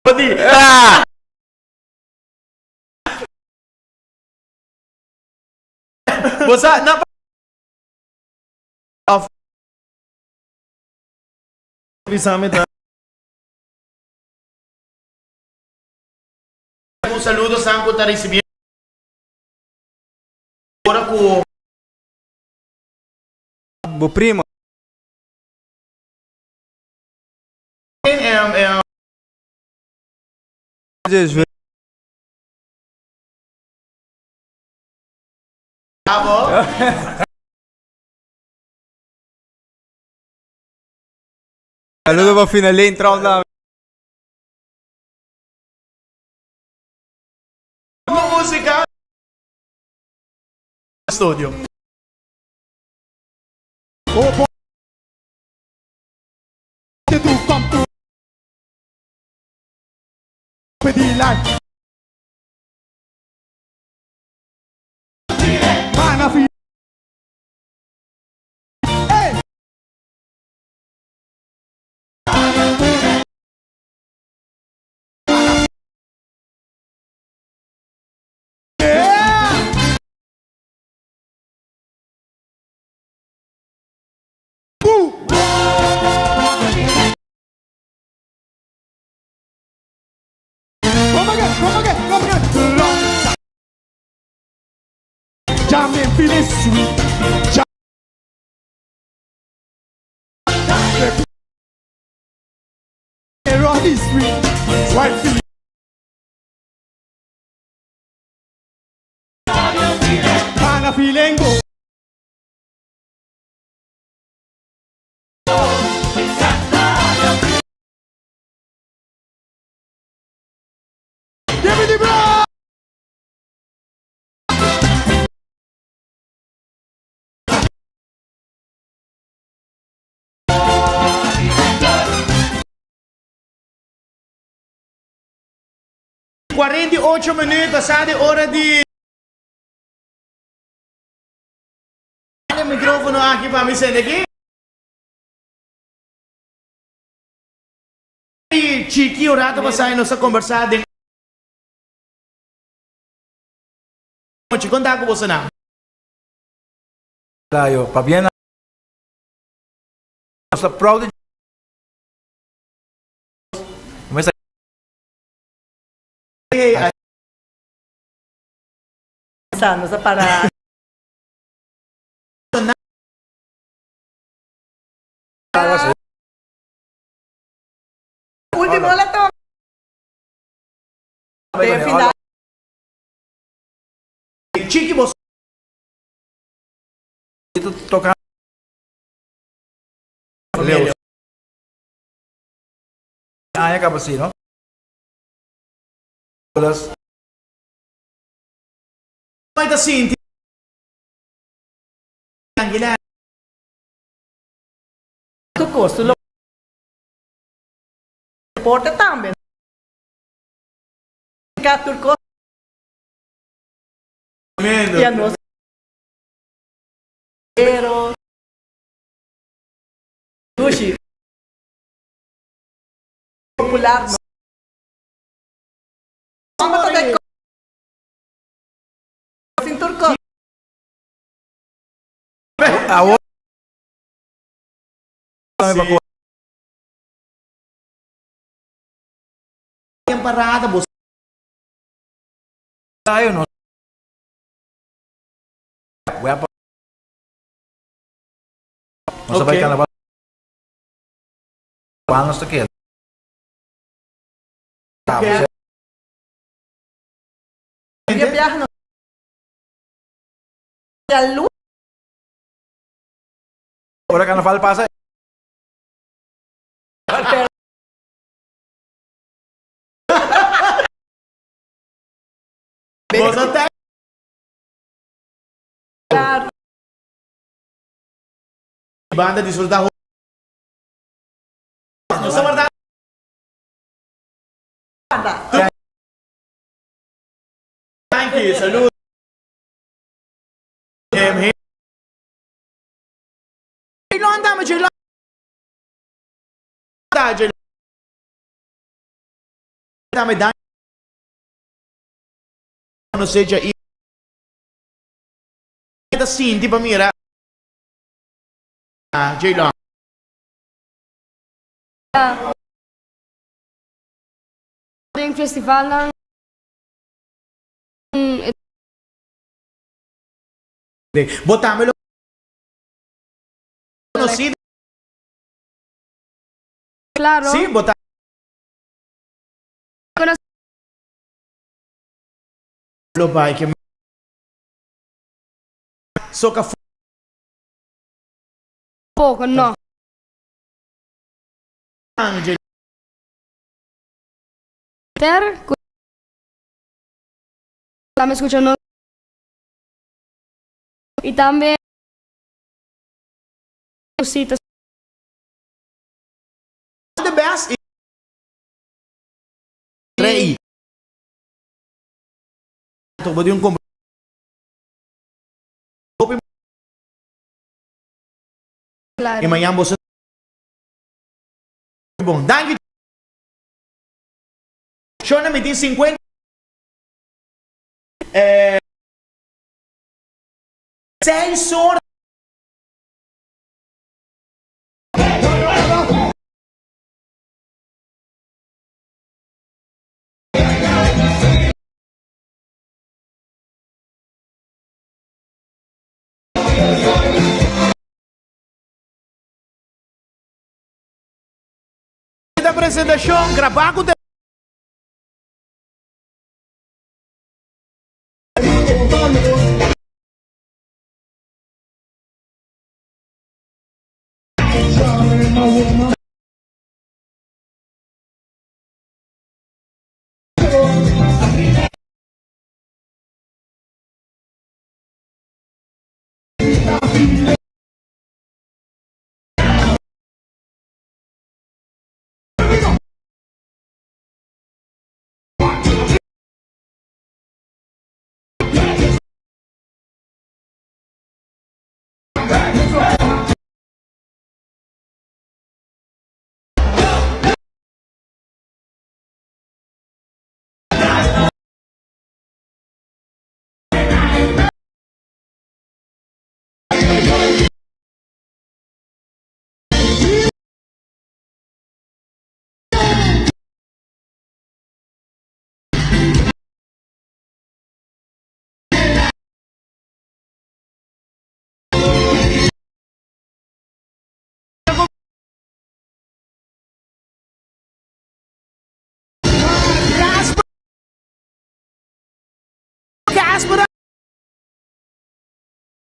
Pati Bosa na of Isame ta. un saludo sa ang recibir ora ko bo primo. Bravo. Saludo pa finale intro na. Música studio Oh boy, they do come to with the life. Man of you. Hey. Yeah. Boo. Come again. Jamming, feeling sweet. Around the street, white feet. Man, I feeling good. 48 minutos, passada hora de... O micrófono aqui para me sentar aqui. E Chiqui, o rato passar nossa conversada. Te contar com você não. Tayo, pabiyan na. Sa proud de Mas Sana sa para. Último na to. De final. Chiqui, você... Ito toca Leo. Kaya ka ba sino? Plus Vai da Cinti. Angela. Tu costo lo. Porta também. Turco. E a nossa. Pero. Sushi. Popular, no? Vamos a ver. Sin turco. awon kami ba ko Yang parada, boss. tayo no? Wala pa. Masabay Okay. ka na ba? Paano sa kid? Okay. Dia viaja no. Ya luz. Ora ka na pasa. Boss, até. Claro. Banda disfrutar. Não sou verdade. Thank you, salud. Jailon, andame, Jailon. Dai, Jailon. Dame, dai. Non seja i. Da Cinti, pa mira. Ah, Jailon. Yung festival ng Botamelo. Conocido. Claro. Sí, botamelo. Pai, que Soca Poco, no. Angel. Estamos escuchando. Y también cositas. The best. Rey. Tubo de un combo. Claro. E amanhã você. Bom, thank you. Shona me tem 50. 6 horas. Da apresentação, gravar com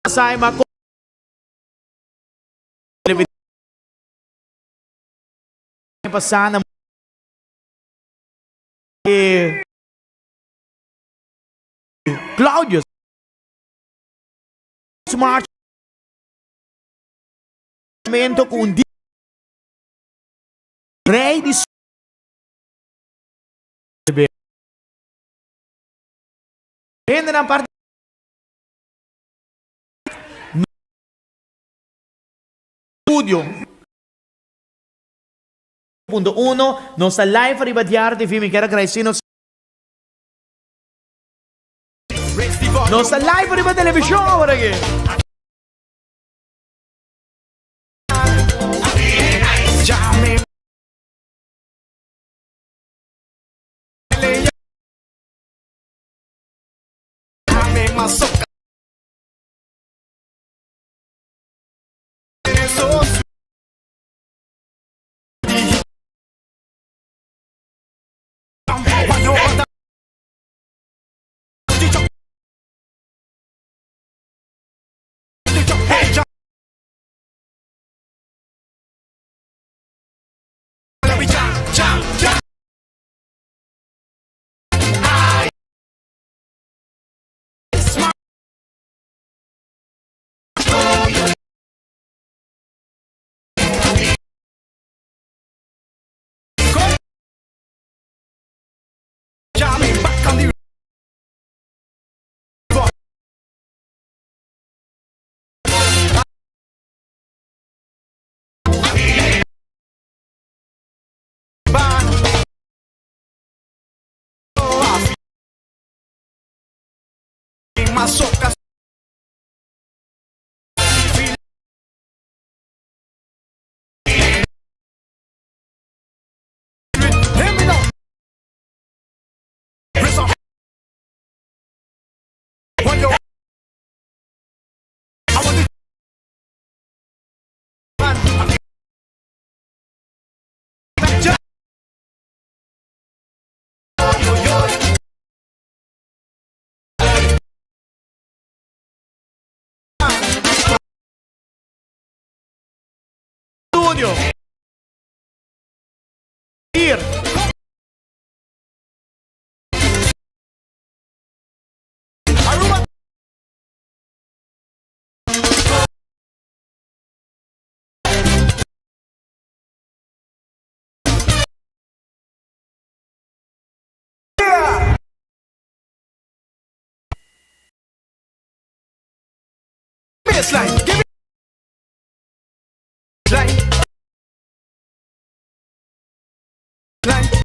Sai mako. Pasana. Claudius. Smart. Momento con Rey di Prende la parte studio. Punto 1, non sta live a ribadiare i film che era Crescino. Non sta live a ribadiare le show, ragazzi. Soca. Soca. Studio. Jair. Aruba. Baseline. Give me line. Line.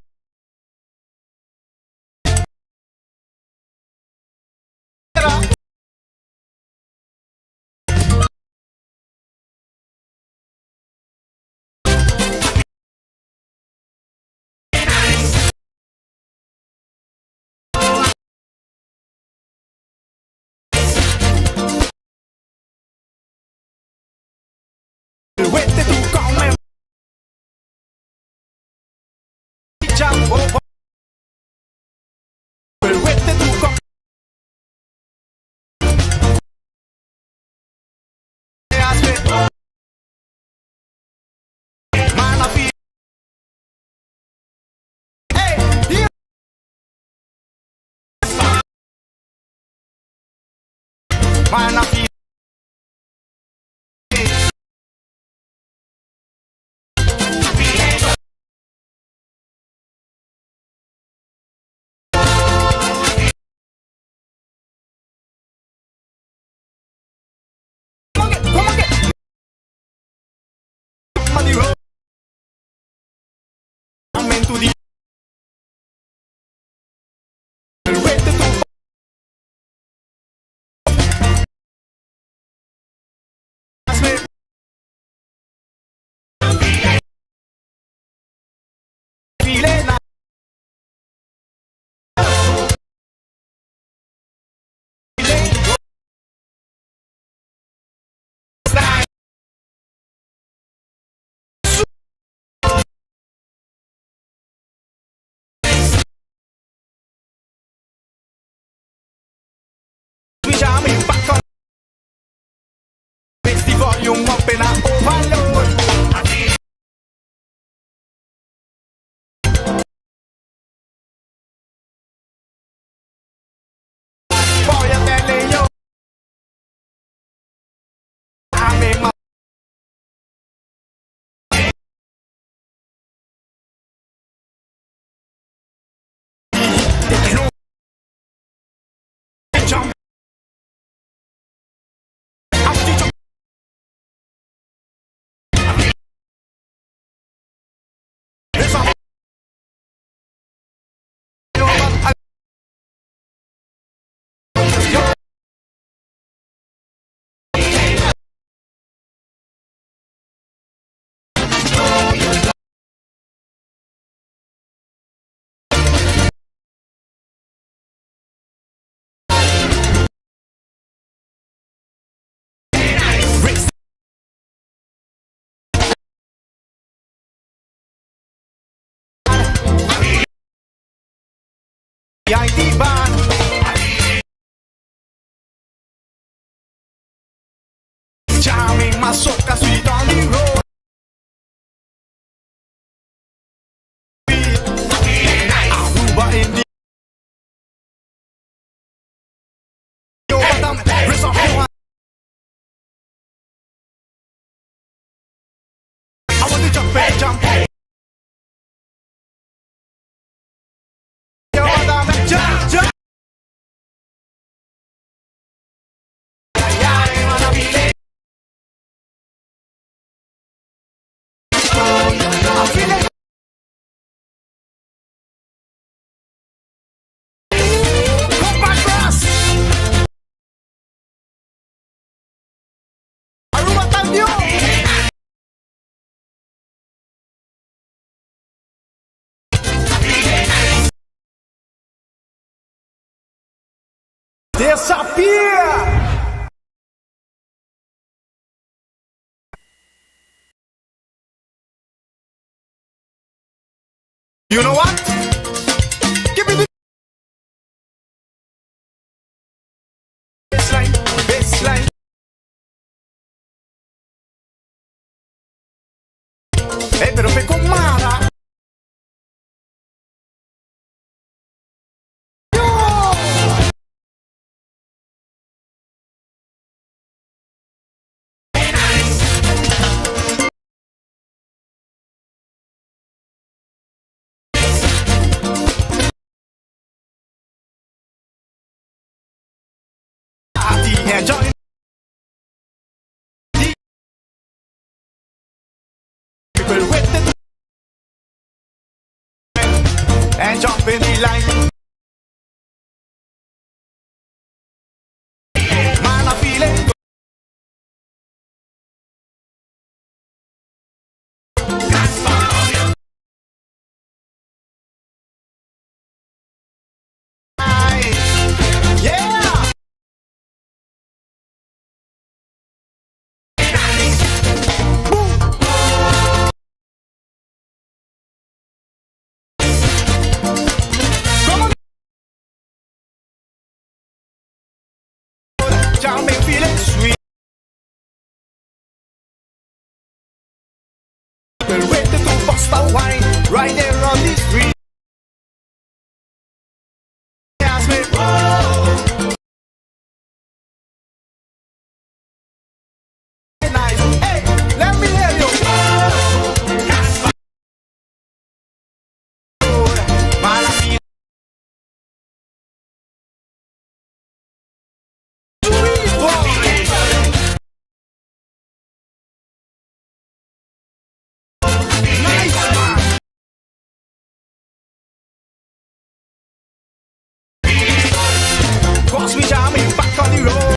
Vete tú con el chavo. Vete tú con Manafi. Hey, yeah. Manafi. Aumento di behind the bar. Jamming my soca sweet on the road. Aruba in the I want to jump and jump. Jump, jump. I feel it. Come back for us. Aruba Tandio. Disappear! You know what? Give me the baseline, baseline. Pero fe con mala. Enjoy. People with the and jump in the line. Man, I feel it. Yeah. Y'all may feel it sweet. We're ready to bust the wine right there on the street. Ask me, oh. Nice. Hey, let me hear you. Oh. Casper. Man, I feel cause we jamming back on the road.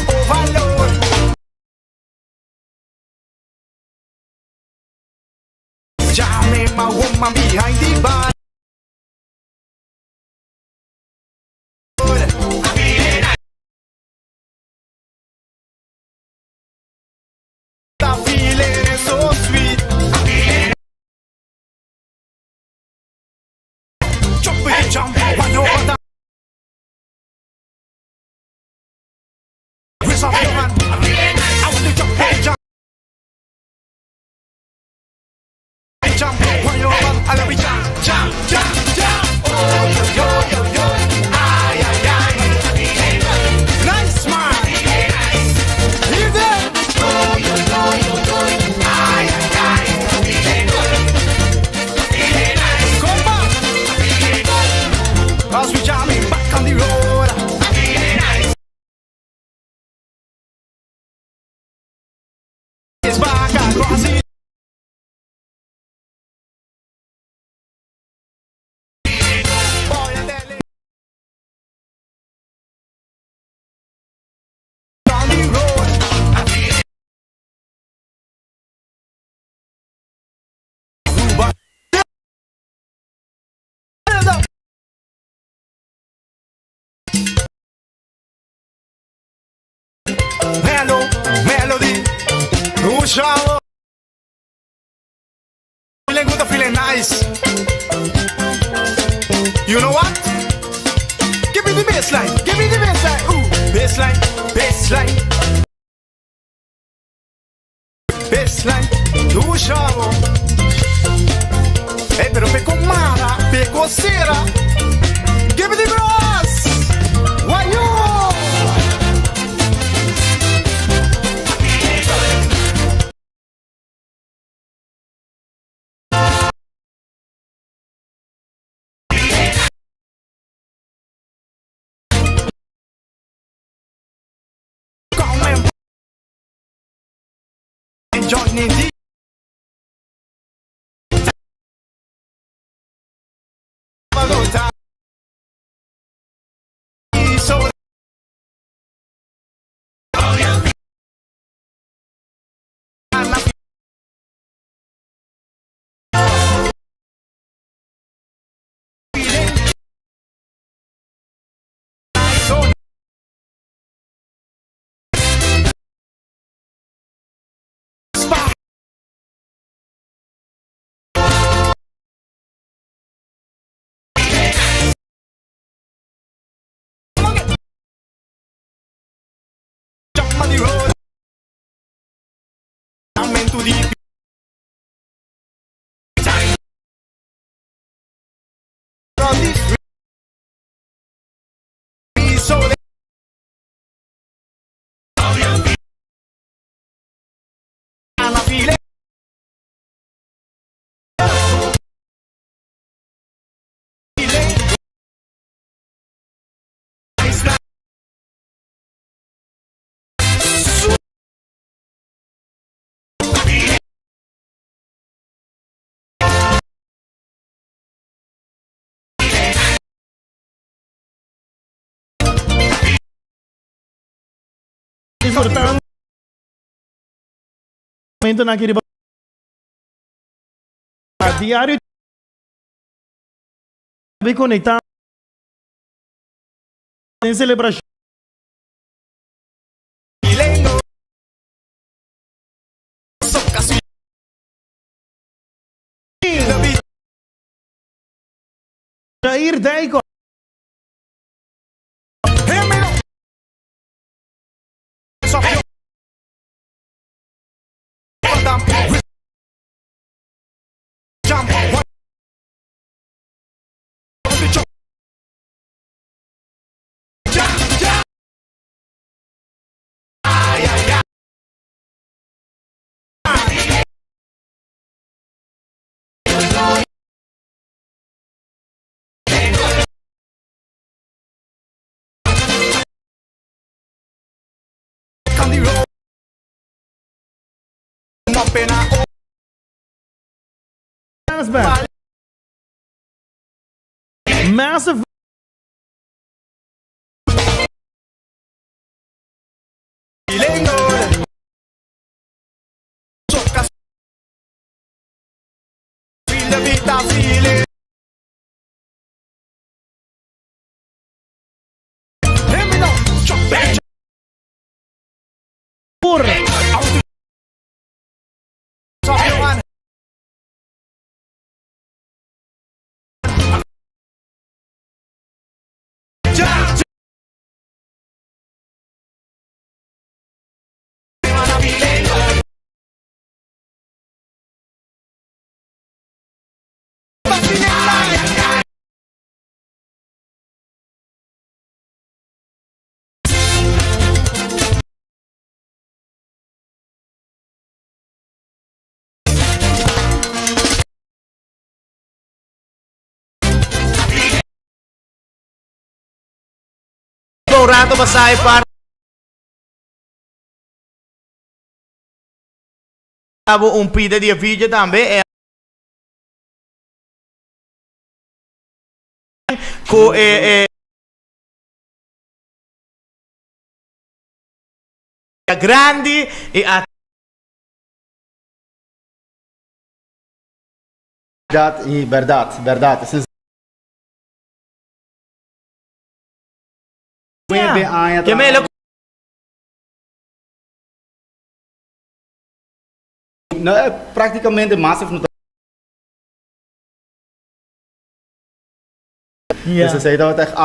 Overload. Jamming my woman behind the bar. The feeling is so sweet. Jump and jump, one over the. Raise up your hand. I want to jump and jump. Jump, one over, I love it, jump, jump, jump, jump. Oh, yo, yo, yo, yo. Ay, ay, ay. Nice, man. Hear that? Oh, yo, yo, yo, yo. Ay, ay, ay. Come back. Cause we jamming back on the road. It's back at Brazil. Boy, I tell you. On the road. Aruba. Melody, shower. Feeling good, feeling nice. Baseline, give me the baseline. Ooh, baseline, baseline. Baseline, tu chavo. Pero pe con mara, pe cosera. Give me the bros. Why you? Johnny D. Disfrutando. Momento naquele diário bem conectado em celebração. Jair Dijkhoff. Casper. Massive. Rato passahe para un pide di video também grande e a verdade, verdade. che me lo No, é praticamente massive no Ja. Dus ze zei dat het echt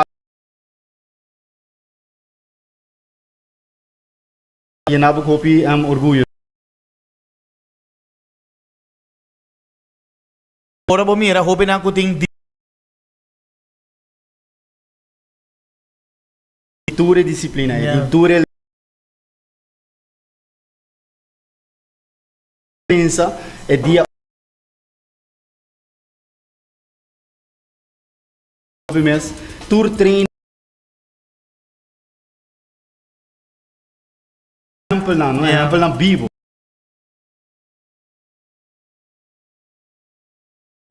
Je nabu kopi orgulho. Ora bomira, hope na kuting Cultura e disciplina. Cultura pensa e dia tour train ampel na, não é? Ampel na vivo.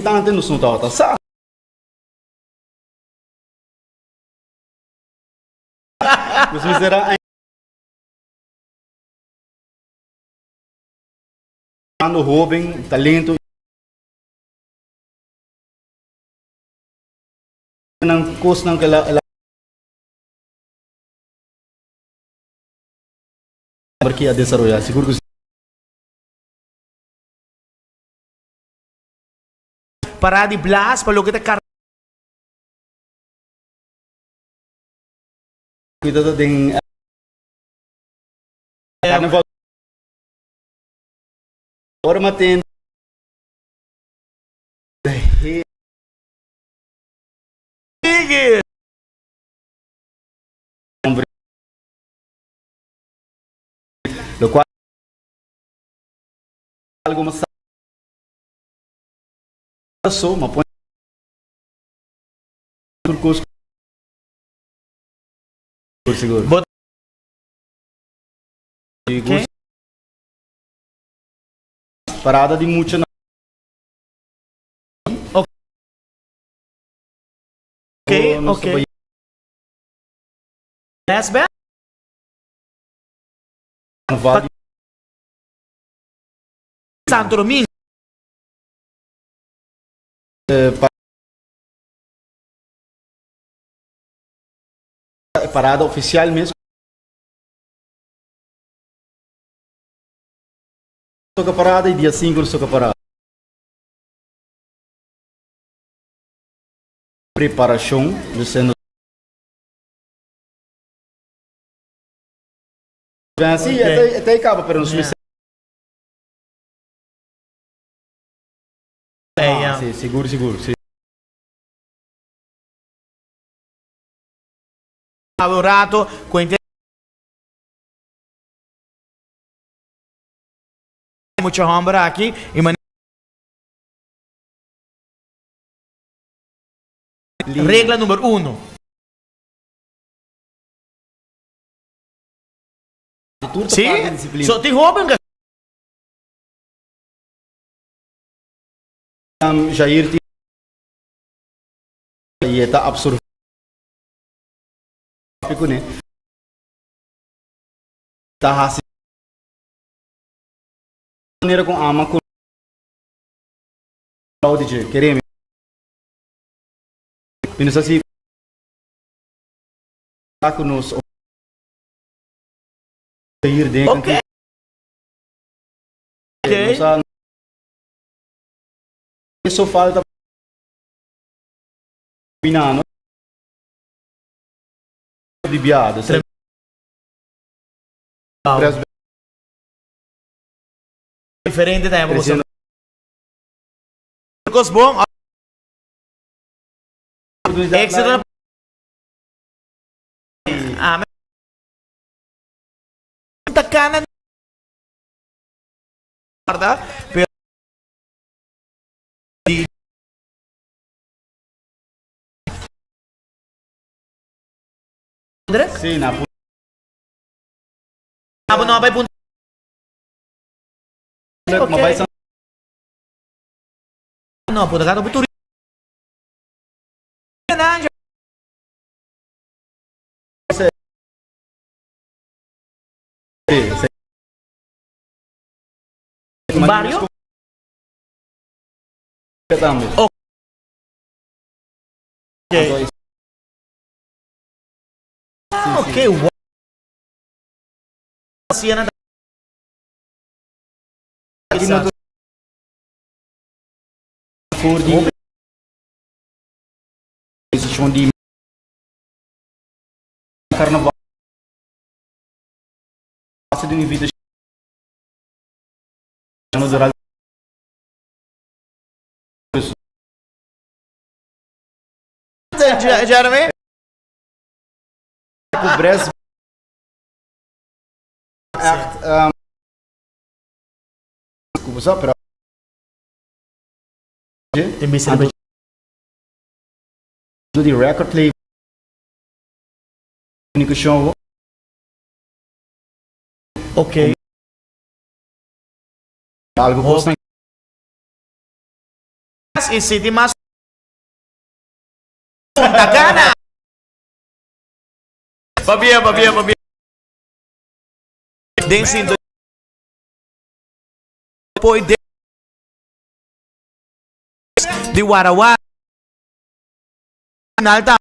Tanto no som tá, sa. Você será no jovem, talento ng course ng que a desarrollar seguro que para di blast, palo kita cuidado din carnaval ora matin lo cual algo más so ma poi turcos seguro But parada de mucha okay. Casper? Santo Domingo. Parada oficial mesmo. Soca parada e dia 5 soca parada. Preparação do sendo. Sim, até acaba, pero não se Sim, seguro. Sim. Lavorato con mucha hombra aquí y regla número 1. Sì? So ti hoben Jair e tá absurdo né? Tá assim maneira com ama com o DJ queremos menos assim tá conosco Jair dentro okay. Isso falta combinando di biado differente tempo cos bom extra takanan guarda per Sì, na no vai punto ma vai no puta cara tu barrio okay Siena voor die station di carnaval de vida. Ano dural. Jeremy? O Brasil. Echt. Desculpa só para. Do the record label. Dijkhoff. Ok. Algo constante. Is City Mas Punta Cana. Babia. Dancing do poi di Warawa. Nalta.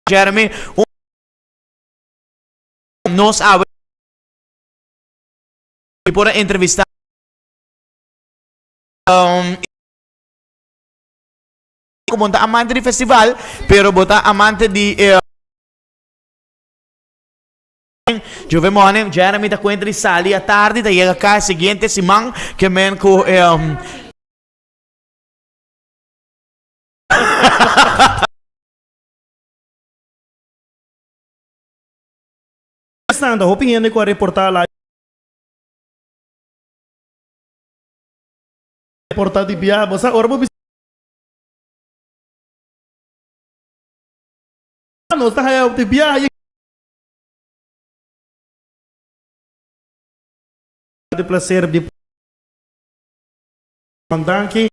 Jeremy nos abre por entrevista comunta amante di festival pero bota amante di Giove morning Jeremy da cuenta di sali a tardi da llega acá siguiente Simang che men ko Stando, hoping yun ko reportar lá. Reportar di biya, basta orbo bis. Ano sa hayaw di biya. De placer de mandanki.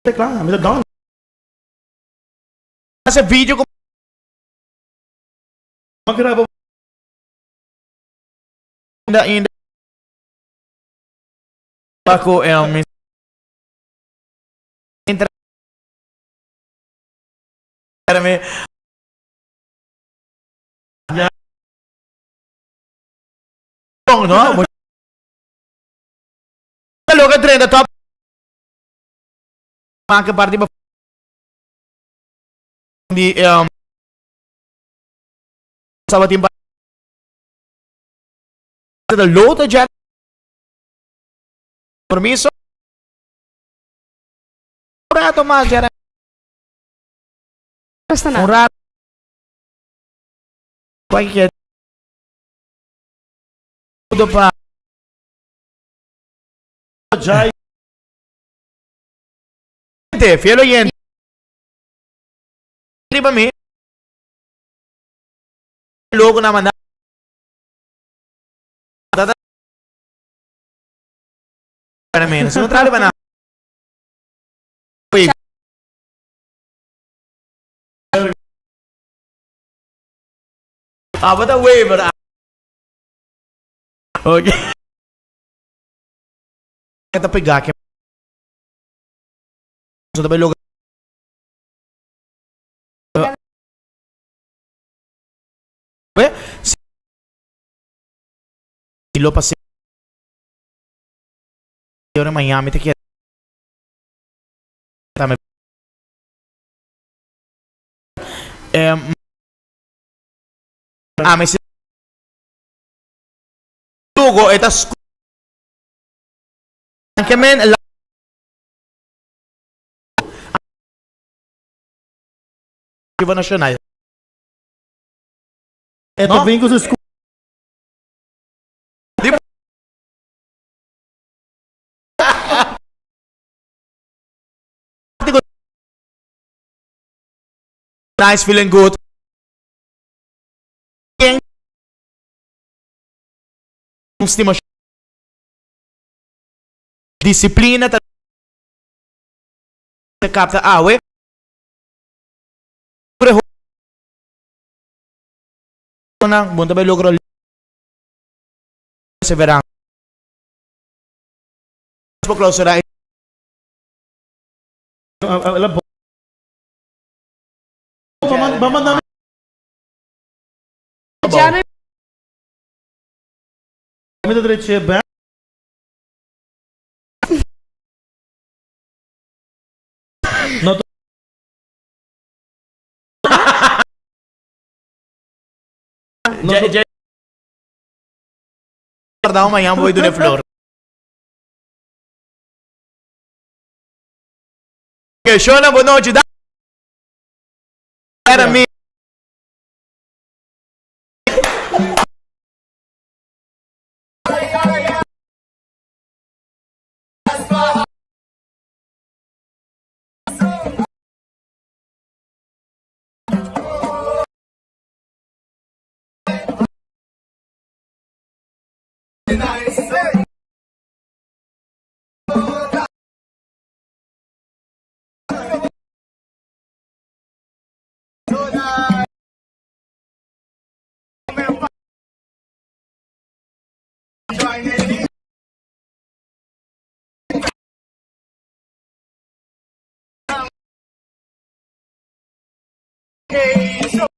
Claro, me dá down. Esse vídeo com Grava ainda Paco entra no? Lo che trenda top ma anche parti di sabatin pa da loto già permesso rato ma già Basta na. un rato qualche pa Jair. fielo yen riba me logo naman na para mim se não trabalha na bata waiver okay kita pegar que so também logo lo passei ora in Miami te chiedo ma se logo è da anche men la nazionale Eto No? vem com os nice feeling good stima disciplina capta awe bunta bay logro severang closer right Baman namin. Jeremy, Kami diretso ba? No, Guarda amanhã vou ir do flor. Que chora boa noite da. Era mim. Okay, so